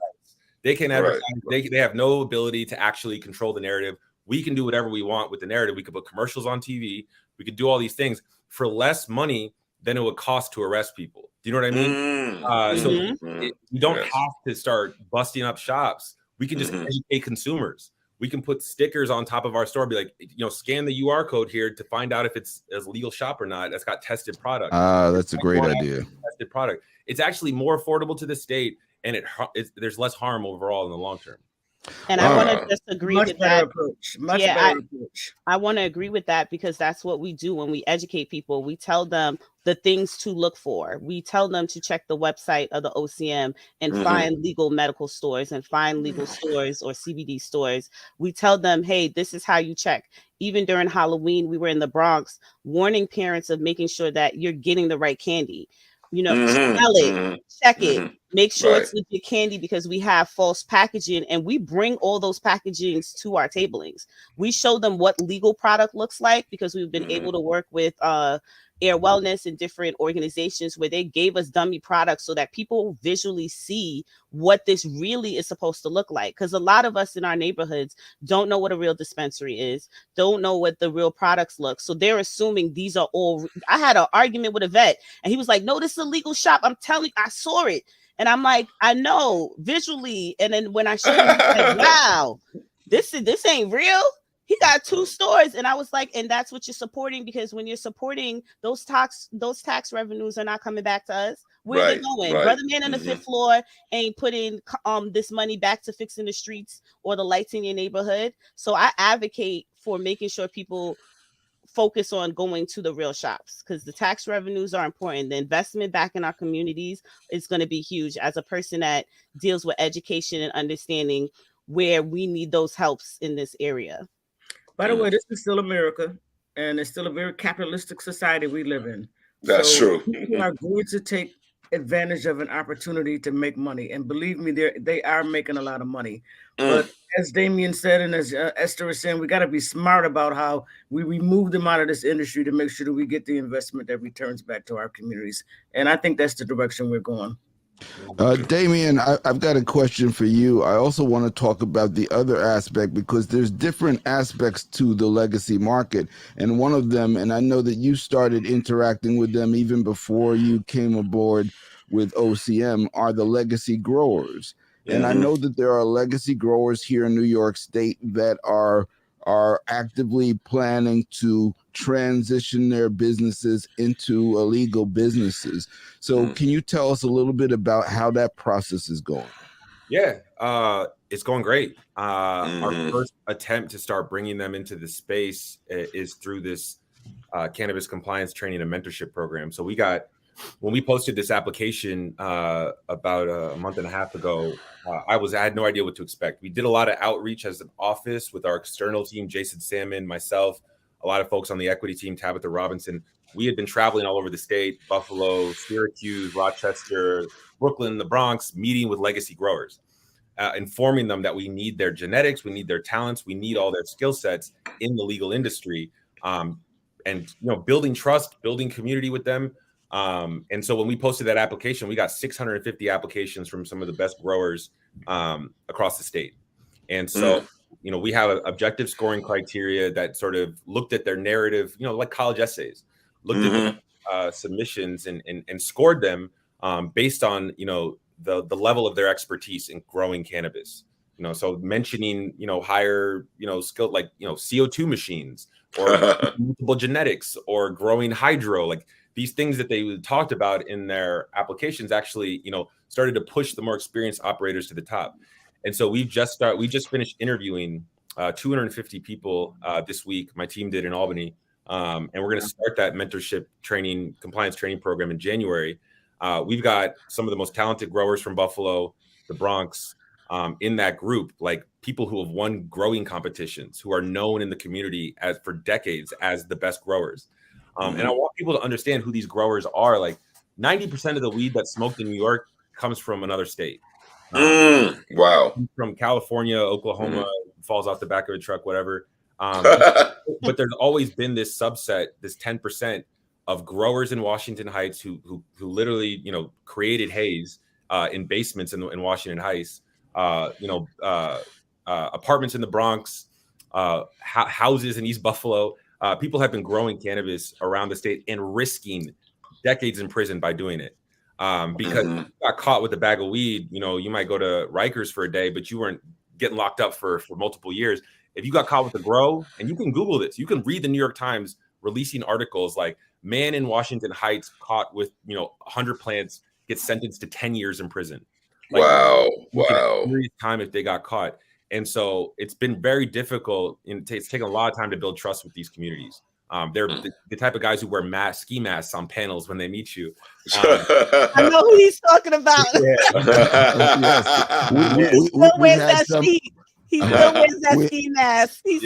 They can't advertise. Right. They have no ability to actually control the narrative. We can do whatever we want with the narrative. We could put commercials on TV. We could do all these things for less money than it would cost to arrest people. Do you know what I mean? We don't have to start busting up shops. We can just educate consumers. We can put stickers on top of our store, be like, scan the UR code here to find out if it's a legal shop or not. That's got tested product. That's a great idea. Tested product. It's actually more affordable to the state, and there's less harm overall in the long term. And I want to just agree with that approach. Much better approach. I want to agree with that, because that's what we do when we educate people. We tell them the things to look for. We tell them to check the website of the OCM and find legal medical stores and find legal stores or CBD stores. We tell them, hey, this is how you check. Even during Halloween, we were in the Bronx warning parents of making sure that you're getting the right candy. Smell it, check it, make sure it's legit candy, because we have false packaging, and we bring all those packagings to our tablings. We show them what legal product looks like, because we've been able to work with Air Wellness and different organizations where they gave us dummy products so that people visually see what this really is supposed to look like. Because a lot of us in our neighborhoods don't know what a real dispensary is, don't know what the real products look. So they're assuming these are all. I had an argument with a vet and he was like, no, this is a legal shop. I'm telling you, I saw it. And I'm like, I know visually. And then when I showed him, he's like, wow, this ain't real. He got 2 stores. And I was like, and that's what you're supporting, because when you're supporting those tax revenues are not coming back to us. Where are they going? Brother man on the 5th floor ain't putting this money back to fixing the streets or the lights in your neighborhood. So I advocate for making sure people focus on going to the real shops, because the tax revenues are important. The investment back in our communities is going to be huge. As a person that deals with education and understanding where we need those helps in this area. By the way, this is still America, and it's still a very capitalistic society we live in. That's true. People are going to take advantage of an opportunity to make money, and believe me, they are making a lot of money. But as Damian said, and as Esther was saying, we got to be smart about how we remove them out of this industry to make sure that we get the investment that returns back to our communities. And I think that's the direction we're going. Damian, I've got a question for you. I also want to talk about the other aspect, because there's different aspects to the legacy market. And one of them, and I know that you started interacting with them even before you came aboard with OCM, are the legacy growers. And I know that there are legacy growers here in New York State that are actively planning to transition their businesses into illegal businesses. So can you tell us a little bit about how that process is going? Yeah, it's going great. Our first attempt to start bringing them into the space is through this cannabis compliance training and mentorship program. So when we posted this application about a month and a half ago, I had no idea what to expect. We did a lot of outreach as an office with our external team, Jason Salmon, myself, a lot of folks on the equity team, Tabitha Robinson. We had been traveling all over the state, Buffalo, Syracuse, Rochester, Brooklyn, the Bronx, meeting with legacy growers, informing them that we need their genetics, we need their talents, we need all their skill sets in the legal industry, and building trust, building community with them. And so when we posted that application, we got 650 applications from some of the best growers across the state. And so, we have an objective scoring criteria that sort of looked at their narrative, like college essays, looked at the submissions and scored them based on, the level of their expertise in growing cannabis. So mentioning, higher, skilled, like, CO2 machines or multiple genetics or growing hydro, like these things that they talked about in their applications actually, started to push the more experienced operators to the top. And so we just finished interviewing 250 people this week. My team did in Albany. And we're going to start that mentorship training, compliance training program in January. We've got some of the most talented growers from Buffalo, the Bronx, in that group, like people who have won growing competitions, who are known in the community for decades as the best growers. And I want people to understand who these growers are. Like 90% of the weed that's smoked in New York comes from another state. Wow. From California, Oklahoma, falls off the back of a truck, whatever. But there's always been this subset, this 10% of growers in Washington Heights who literally, created haze in basements in Washington Heights, apartments in the Bronx, houses in East Buffalo. People have been growing cannabis around the state and risking decades in prison by doing it. Because you got caught with a bag of weed, you might go to Rikers for a day, but you weren't getting locked up for multiple years. If you got caught with a grow, and you can Google this, you can read the New York Times releasing articles like man in Washington Heights caught with 100 plants gets sentenced to 10 years in prison. Like, wow. Serious time if they got caught. And so it's been very difficult. It's taken a lot of time to build trust with these communities. They're the type of guys who wear ski masks on panels when they meet you. I know who he's talking about. He still wears that ski. He still wears that ski mask. He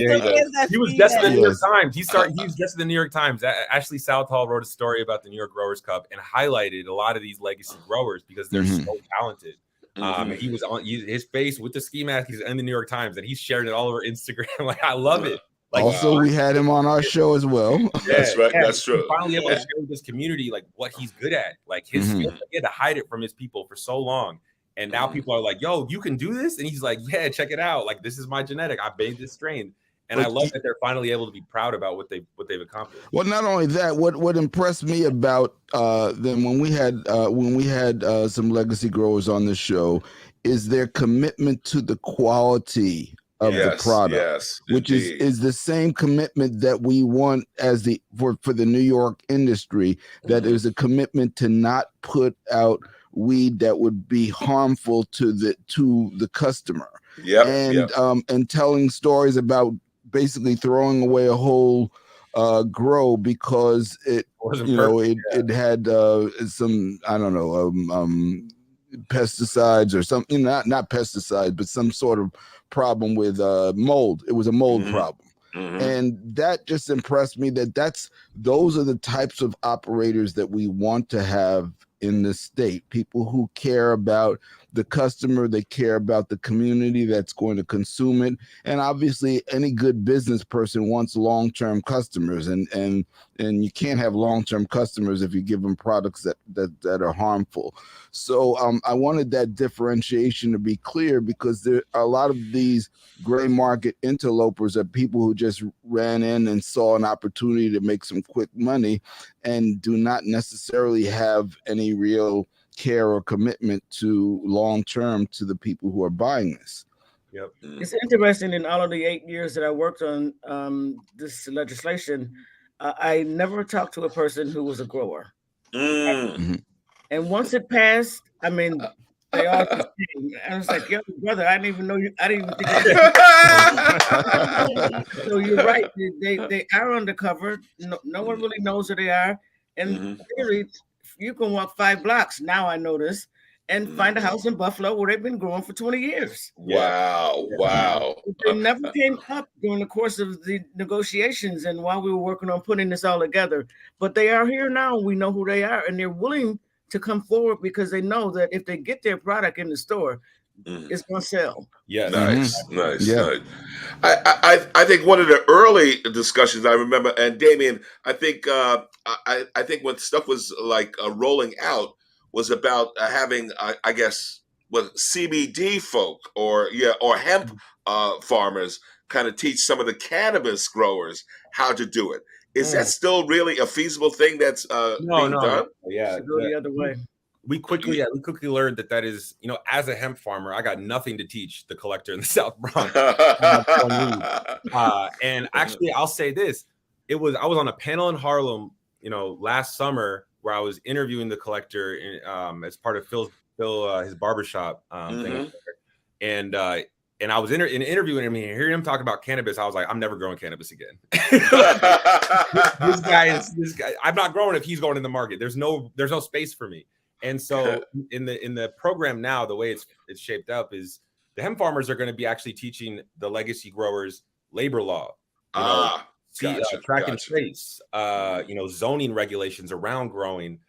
was just in the New York Times. He was just in the New York Times. Ashley Southall wrote a story about the New York Growers Cup and highlighted a lot of these legacy growers because they're so talented. He was on his face with the ski mask. He's in the New York Times and he's sharing it all over Instagram. Like, I love it. Like, also, we had him on our show as well. That's right. That's true. He's finally able to share with this community like what he's good at. Like his skill, he had to hide it from his people for so long. And now people are like, yo, you can do this? And he's like, yeah, check it out. Like, this is my genetic. I made this strain. And I love that they're finally able to be proud about what they've accomplished. Well, not only that, what impressed me about them when we had some legacy growers on the show is their commitment to the quality of the product, which is the same commitment that we want as for the New York industry. That is a commitment to not put out weed that would be harmful to the customer. And telling stories about basically throwing away a whole grow because it had some, I don't know, pesticides or something, not pesticides, but some sort of problem with mold. It was a mold problem. And that just impressed me those are the types of operators that we want to have in the state. People who care about the customer, they care about the community that's going to consume it. And obviously any good business person wants long-term customers, and you can't have long-term customers if you give them products that are harmful. So I wanted that differentiation to be clear, because there are a lot of these gray market interlopers are people who just ran in and saw an opportunity to make some quick money and do not necessarily have any real care or commitment to long-term to the people who are buying this. It's interesting, in all of the 8 years that I worked on this legislation, I never talked to a person who was a grower. And once it passed, I mean, they all just came. I was like, yo, brother, I didn't even know you. I didn't even think. So you're right. They are undercover. No one really knows who they are. And really, you can walk 5 blocks, now I know this, and find a house in Buffalo where they've been growing for 20 years. Wow. They never came up during the course of the negotiations and while we were working on putting this all together. But they are here now. We know who they are, and they're willing to come forward because they know that if they get their product in the store, it's going to sell. Nice. I think one of the early discussions I remember, and Damian, I think when stuff was like rolling out, was about having I guess CBD folk or hemp farmers kind of teach some of the cannabis growers how to do it. Is that still really a feasible thing that's being done? Yeah, go the other way. We quickly learned that is, as a hemp farmer, I got nothing to teach the collector in the South Bronx. And actually, I'll say this: I was on a panel in Harlem, last summer, where I was interviewing the collector as part of Phil his barbershop thing, and I was interviewing him and hearing him talk about cannabis. I was like, I'm never growing cannabis again. this guy, I'm not growing if he's going in the market. There's no space for me. And so in the program now, the way it's shaped up is the hemp farmers are going to be actually teaching the legacy growers labor law, track and trace, zoning regulations around growing,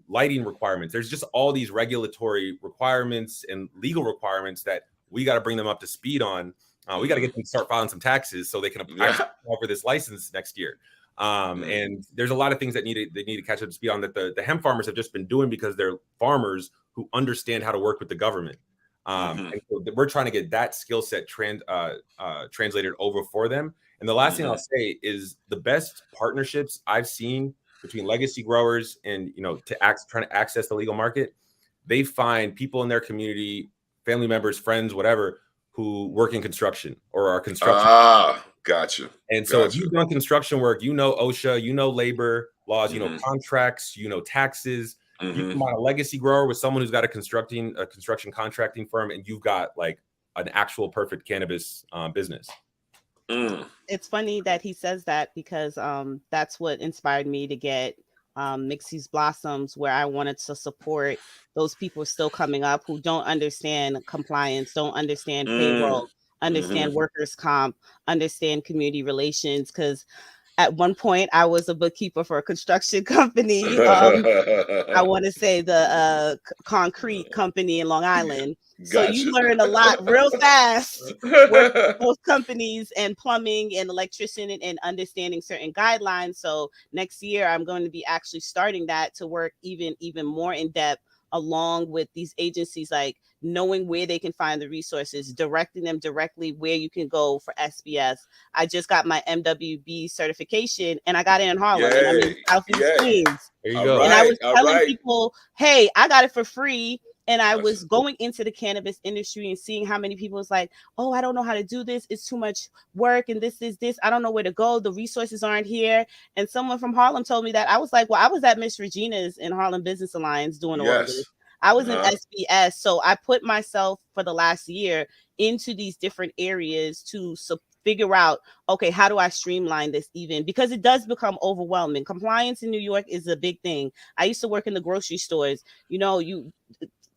lighting requirements. There's just all these regulatory requirements and legal requirements that we got to bring them up to speed on. We got to get them to start filing some taxes so they can apply for this license next year. And there's a lot of things that they need to catch up to speed on that the hemp farmers have just been doing because they're farmers who understand how to work with the government. And so we're trying to get that skill set translated over for them. And the last thing I'll say is the best partnerships I've seen between legacy growers and, trying to access the legal market, they find people in their community, family members, friends, whatever, who work in construction or are construction. Gotcha. And so if you've done construction work, OSHA, labor laws, contracts, taxes. You can buy a legacy grower with someone who's got a construction contracting firm, and you've got like an actual perfect cannabis business. It's funny that he says that because that's what inspired me to get Mixie's Blossoms, where I wanted to support those people still coming up who don't understand compliance, don't understand payroll, understand workers' comp, understand community relations. Because At one point, I was a bookkeeper for a construction company. I want to say the concrete company in Long Island. So Gotcha. you learn a lot real fast working with both companies and plumbing and electrician and understanding certain guidelines. So next year, I'm going to be actually starting that to work even more in depth along with these agencies, like knowing where they can find the resources, directing them directly where you can go for SBS. I just got my MWB certification and I got it in Harlem and I'm in Southeast Queens. There you go. And I was telling people, hey, I got it for free. And I was going into the cannabis industry and seeing how many people was like, oh, I don't know how to do this. It's too much work. And this is this. I don't know where to go. The resources aren't here. And someone from Harlem told me that. I was like, well, I was at Miss Regina's in Harlem Business Alliance doing all of this. I was in SBS. So I put myself for the last year into these different areas to figure out, okay, how do I streamline this even? Because it does become overwhelming. Compliance in New York is a big thing. I used to work in the grocery stores. You know, you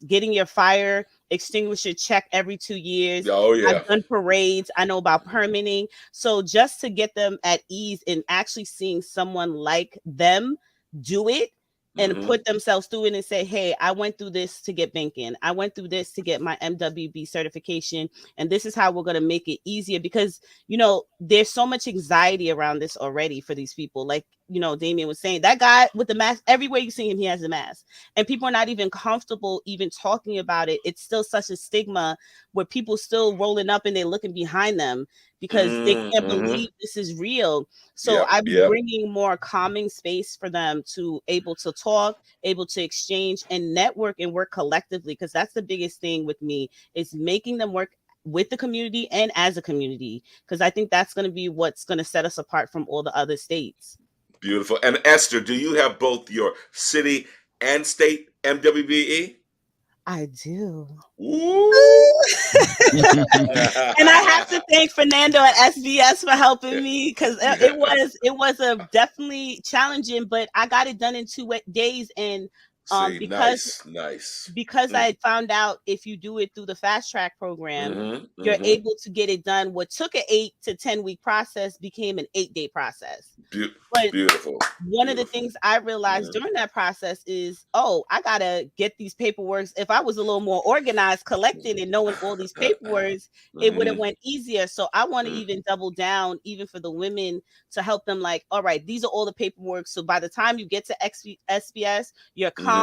getting your fire extinguisher check every 2 years. Oh, yeah. I've done parades. I know about permitting. So just to get them at ease and actually seeing someone like them do it and put themselves through it and say, hey, I went through this to get banking. I went through this to get my MWB certification. And this is how we're going to make it easier because, you know, there's so much anxiety around this already for these people. Like, you know, Damian was saying, that guy with the mask, everywhere you see him, he has a mask. And people are not even comfortable even talking about it. It's still such a stigma where people still rolling up and they're looking behind them because they can't believe this is real. So I'm bringing more calming space for them to able to talk, able to exchange and network and work collectively. Because that's the biggest thing with me is making them work with the community and as a community. Because I think that's going to be what's going to set us apart from all the other states. Beautiful. And Esther, do you have both your city and state MWBE? I do. Ooh. And I have to thank Fernando at SBS for helping me because it was a definitely challenging, but I got it done in 2 days. And because I found out if you do it through the fast track program, you're able to get it done. What took an 8 to 10 week process became an 8-day process. Beautiful. One of the things I realized during that process is, oh, I gotta get these paperwork. If I was a little more organized, collecting and knowing all these paperwork, it would have went easier. So I want to even double down, even for the women, to help them. Like, all right, these are all the paperwork. So by the time you get to SBS, you're calm.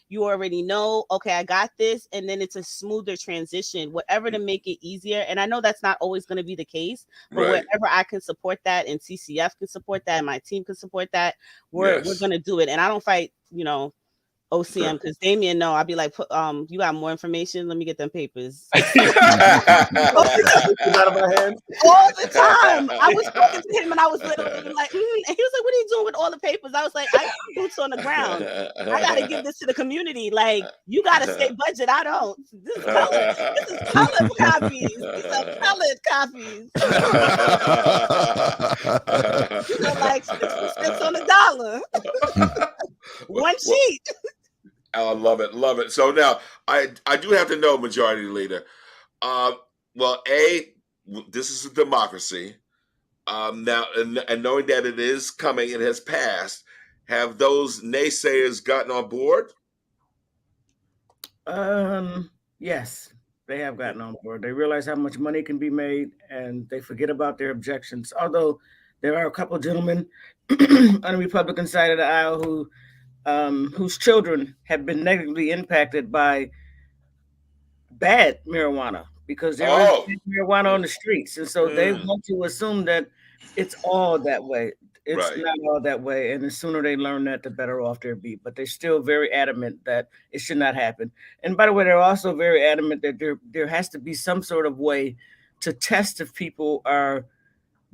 You already know, okay, I got this, and then it's a smoother transition. Whatever to make it easier. And I know that's not always going to be the case, but wherever I can support that, and CCF can support that, and my team can support that, we're going to do it. And I don't fight, you know, OCM because Damian, no, I'll be like, you got more information? Let me get them papers. All the time. I was talking to him and I was literally like, and he was like, what are you doing with all the papers? I was like, I got boots on the ground. I got to give this to the community. Like, you got a state budget. I don't. This is colored copies. These are colored copies. You know, like 6 cents on the dollar. One sheet. I love it. Love it. So now I do have to know, Majority Leader. Well, this is a democracy. Now, and knowing that it is coming, it has passed, have those naysayers gotten on board? Yes, they have gotten on board. They realize how much money can be made and they forget about their objections. Although there are a couple of gentlemen on the Republican side of the aisle whose children have been negatively impacted by bad marijuana because there is marijuana on the streets. And so they want to assume that it's all that way. It's not all that way. And the sooner they learn that, the better off they'll be. But they're still very adamant that it should not happen. And by the way, they're also very adamant that there has to be some sort of way to test if people are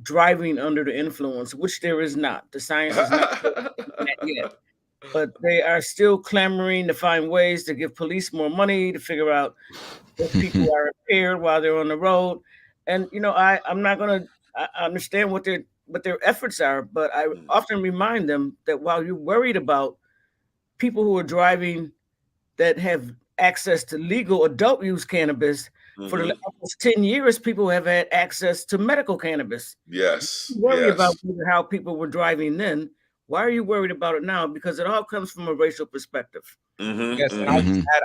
driving under the influence, which there is not. The science is not yet. But they are still clamoring to find ways to give police more money to figure out if people are impaired while they're on the road. And, you know, I'm not going to understand what their efforts are, but I often remind them that while you're worried about people who are driving that have access to legal adult use cannabis, For the last 10 years, people have had access to medical cannabis. Yes. Worry about how people were driving then. Why are you worried about it now? Because it all comes from a racial perspective. Yes, and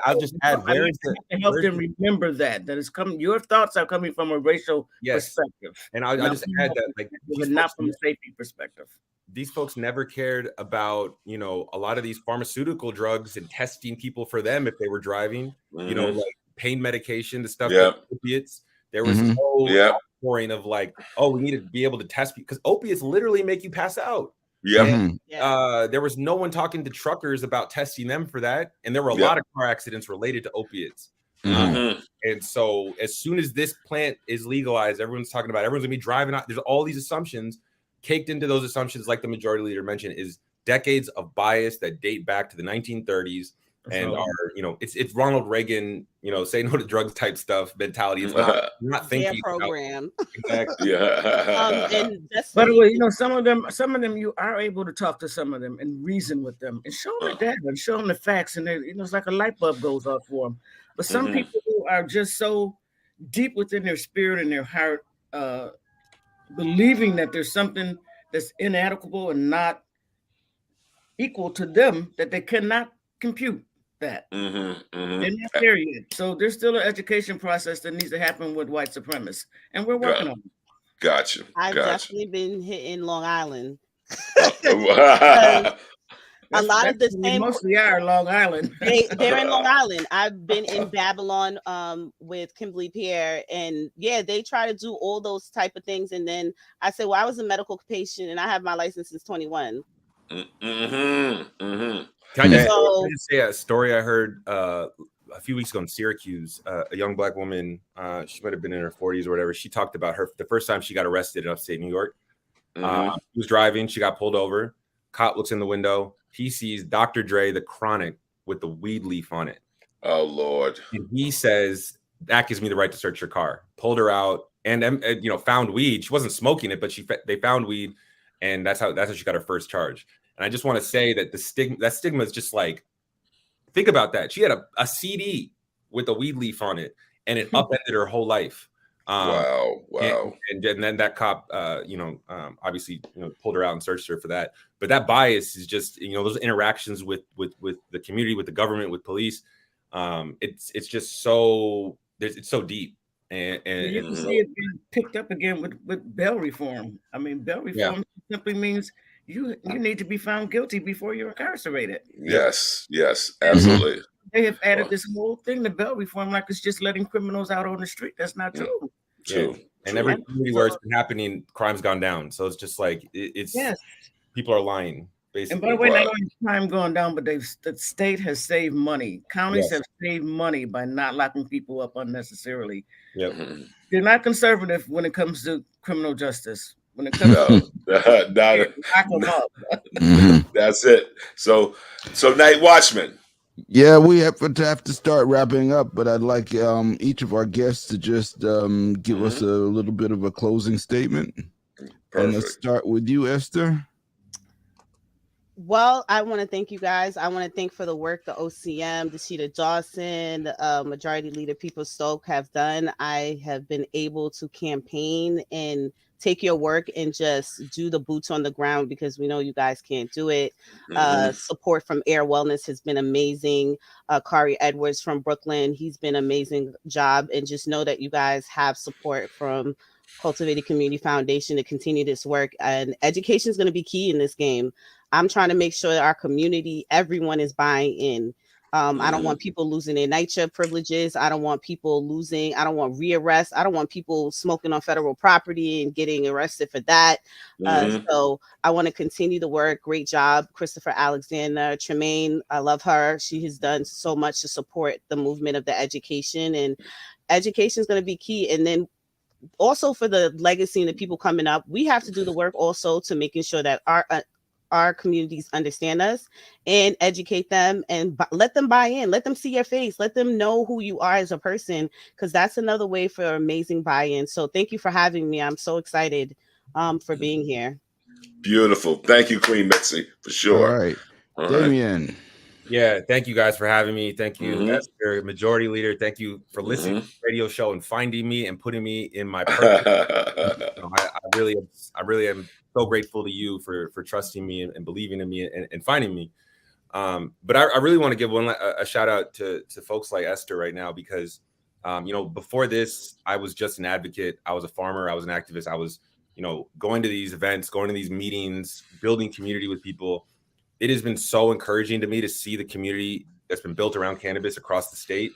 I'll just add, where is the to help them remember that it's coming. Your thoughts are coming from a racial perspective, and I'll just add that, like, not from a safety perspective. These folks never cared about, you know, a lot of these pharmaceutical drugs and testing people for them if they were driving. You know, like pain medication, the stuff, like opiates. There was no outpouring of like, oh, we need to be able to test because opiates literally make you pass out. There was no one talking to truckers about testing them for that, and there were a lot of car accidents related to opiates. And so, as soon as this plant is legalized, everyone's talking about everyone's gonna be driving out. There's all these assumptions caked into those assumptions, like the majority leader mentioned, is decades of bias that date back to the 1930s and are, you know, it's Ronald Reagan, you know, say no to drugs type stuff mentality. It's not thinking program. Exactly. And by the way, you know, some of them you are able to talk to some of them and reason with them and show them the data and show them the facts, and you know, it's like a light bulb goes off for them. But some people who are just so deep within their spirit and their heart, believing that there's something that's inadequate and not equal to them, that they cannot compute that. They're not there yet. So there's still an education process that needs to happen with white supremacists, and we're working on it. Gotcha. I've definitely been hitting Long Island. A lot of the same mostly are Long Island. They're in Long Island. I've been in Babylon with Kimberly Pierre, and they try to do all those type of things. And then I said, well, I was a medical patient and I have my license since 21. Can I just say a story I heard a few weeks ago in Syracuse? A young Black woman, she might have been in her 40s or whatever. She talked about the first time she got arrested in upstate New York. She was driving. She got pulled over. Cop looks in the window. He sees Dr. Dre, the Chronic, with the weed leaf on it. Oh, Lord. And he says, that gives me the right to search your car. Pulled her out and you know, found weed. She wasn't smoking it, but they found weed. And that's how she got her first charge. And I just want to say that that stigma is just like, think about that. She had a CD with a weed leaf on it, and it upended her whole life. Wow. And then that cop, obviously, you know, pulled her out and searched her for that. But that bias is just, you know, those interactions with the community, with the government, with police. It's just so it's so deep. And you can see it being picked up again with bail reform. I mean, bail reform simply means you need to be found guilty before you're incarcerated. Yes, absolutely. They have added this whole thing to bail reform like it's just letting criminals out on the street. That's not true. True. And every community where it's been happening, crime's gone down. So it's just like people are lying. Basically. And by the way, not only crime going down, but the state has saved money. Counties have saved money by not locking people up unnecessarily. They're not conservative when it comes to criminal justice. When it comes to lock them up. That's it. So Night Watchman. Yeah, we have to start wrapping up, but I'd like each of our guests to just give us a little bit of a closing statement. Perfect. And let's start with you, Esther. Well, I want to thank you guys. I want to thank for the work the OCM, Dashida Dawson, the Majority Leader Peoples-Stokes have done. I have been able to campaign and take your work and just do the boots on the ground because we know you guys can't do it. Support from Air Wellness has been amazing. Kari Edwards from Brooklyn, he's been an amazing job. And just know that you guys have support from Cultivated Community Foundation to continue this work. And education is going to be key in this game. I'm trying to make sure that our community, everyone is buying in. I don't want people losing their night shift privileges. I don't want people I don't want rearrest. I don't want people smoking on federal property and getting arrested for that. So I want to continue the work. Great job, Christopher Alexander, Tremaine. I love her. She has done so much to support the movement of the education, and education is going to be key. And then also for the legacy and the people coming up, we have to do the work also to making sure that our communities understand us and educate them and let them buy in, let them see your face, let them know who you are as a person, because that's another way for amazing buy-in. So thank you for having me. I'm so excited for being here. Beautiful. Thank you, Queen Mitzi, for sure. All right. Damian. Yeah, thank you guys for having me. Thank you, Esther, Majority Leader. Thank you for listening to the radio show and finding me and putting me in my purpose. I really am so grateful to you for trusting me and believing in me and finding me. But I really want to give a shout out to folks like Esther right now, because before this, I was just an advocate. I was a farmer. I was an activist. I was going to these events, going to these meetings, building community with people. It has been so encouraging to me to see the community that's been built around cannabis across the state.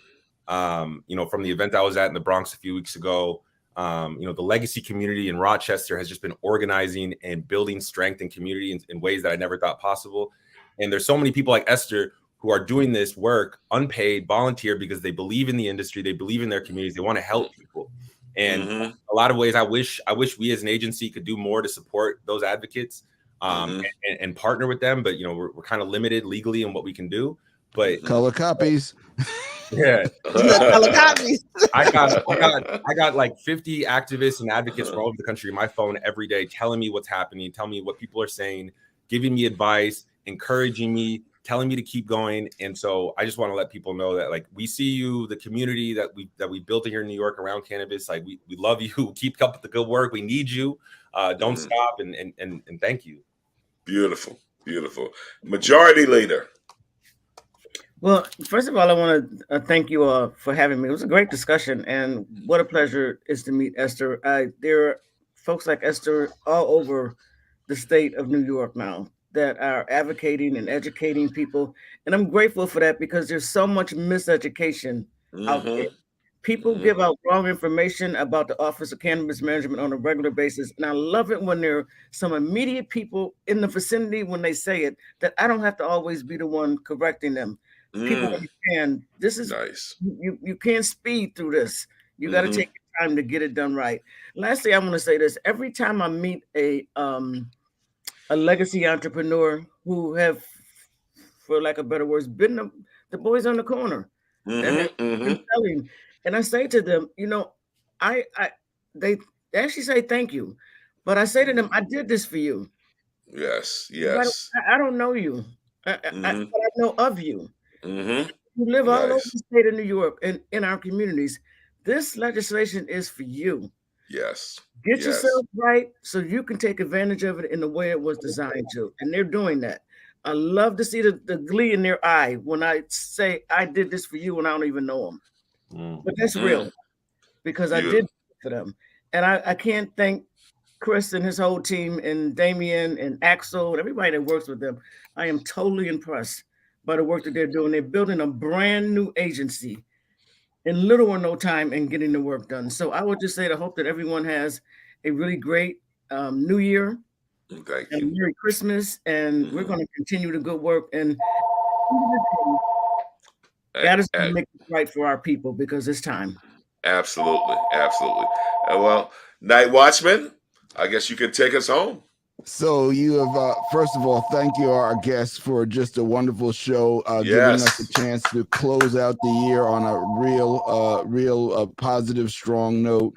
From the event I was at in the Bronx a few weeks ago, the legacy community in Rochester has just been organizing and building strength and community in ways that I never thought possible. And there's so many people like Esther who are doing this work unpaid, volunteer, because they believe in the industry, they believe in their communities, they want to help people. And a lot of ways, I wish we as an agency could do more to support those advocates. And partner with them, but we're kind of limited legally in what we can do. But color copies. Yeah. Color copies. I got like 50 activists and advocates from all over the country on my phone every day telling me what's happening, telling me what people are saying, giving me advice, encouraging me, telling me to keep going. And so I just want to let people know that, like, we see you, the community that we built here in New York around cannabis. Like, we love you. Keep up with the good work. We need you. Don't stop, and thank you. Beautiful. Majority Leader. Well, first of all, I want to thank you all for having me. It was a great discussion, and what a pleasure it is to meet Esther. There are folks like Esther all over the state of New York now that are advocating and educating people, and I'm grateful for that, because there's so much miseducation out there. People give out wrong information about the Office of Cannabis Management on a regular basis. And I love it when there are some immediate people in the vicinity when they say it, that I don't have to always be the one correcting them. People understand this is nice. You can't speed through this. You got to take your time to get it done right. Lastly, I want to say this. Every time I meet a legacy entrepreneur who have, for lack of better words, been the boys on the corner, and selling. And I say to them, they actually say thank you, but I say to them, I did this for you. Yes. I don't know you, but I know of you. You live all over the state of New York and in our communities. This legislation is for you. Yes. Get yourself right so you can take advantage of it in the way it was designed to. And they're doing that. I love to see the glee in their eye when I say I did this for you and I don't even know them. But that's real, because I did for them. And I can't thank Chris and his whole team, and Damian and Axel and everybody that works with them. I am totally impressed by the work that they're doing. They're building a brand new agency in little or no time and getting the work done. So I would just say to hope that everyone has a really great New Year. Thank and you. Merry Christmas. And we're going to continue the good work. And that is going to make it right for our people, because it's time. Absolutely. Well, Night Watchman, I guess you can take us home. So you have, first of all, thank you, our guests, for just a wonderful show, giving us a chance to close out the year on a real positive, strong note.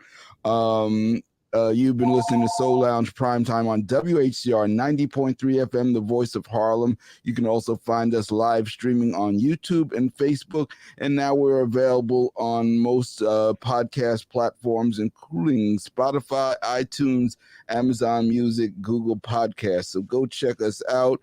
You've been listening to Soul Lounge Primetime on WHCR 90.3 FM, the voice of Harlem. You can also find us live streaming on YouTube and Facebook. And now we're available on most podcast platforms, including Spotify, iTunes, Amazon Music, Google Podcasts. So go check us out.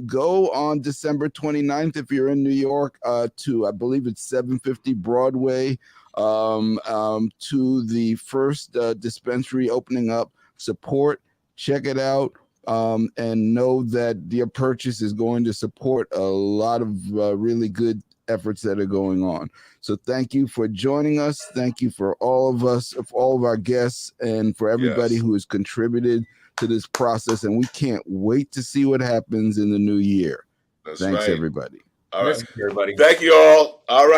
Go on December 29th if you're in New York to, I believe it's 750 Broadway. To the first dispensary opening up. Support, check it out, and know that your purchase is going to support a lot of really good efforts that are going on. So thank you for joining us. Thank you for all of our guests, and for everybody who has contributed to this process. And we can't wait to see what happens in the new year. That's Thanks, right. everybody. All right, everybody. Thank you all. All right.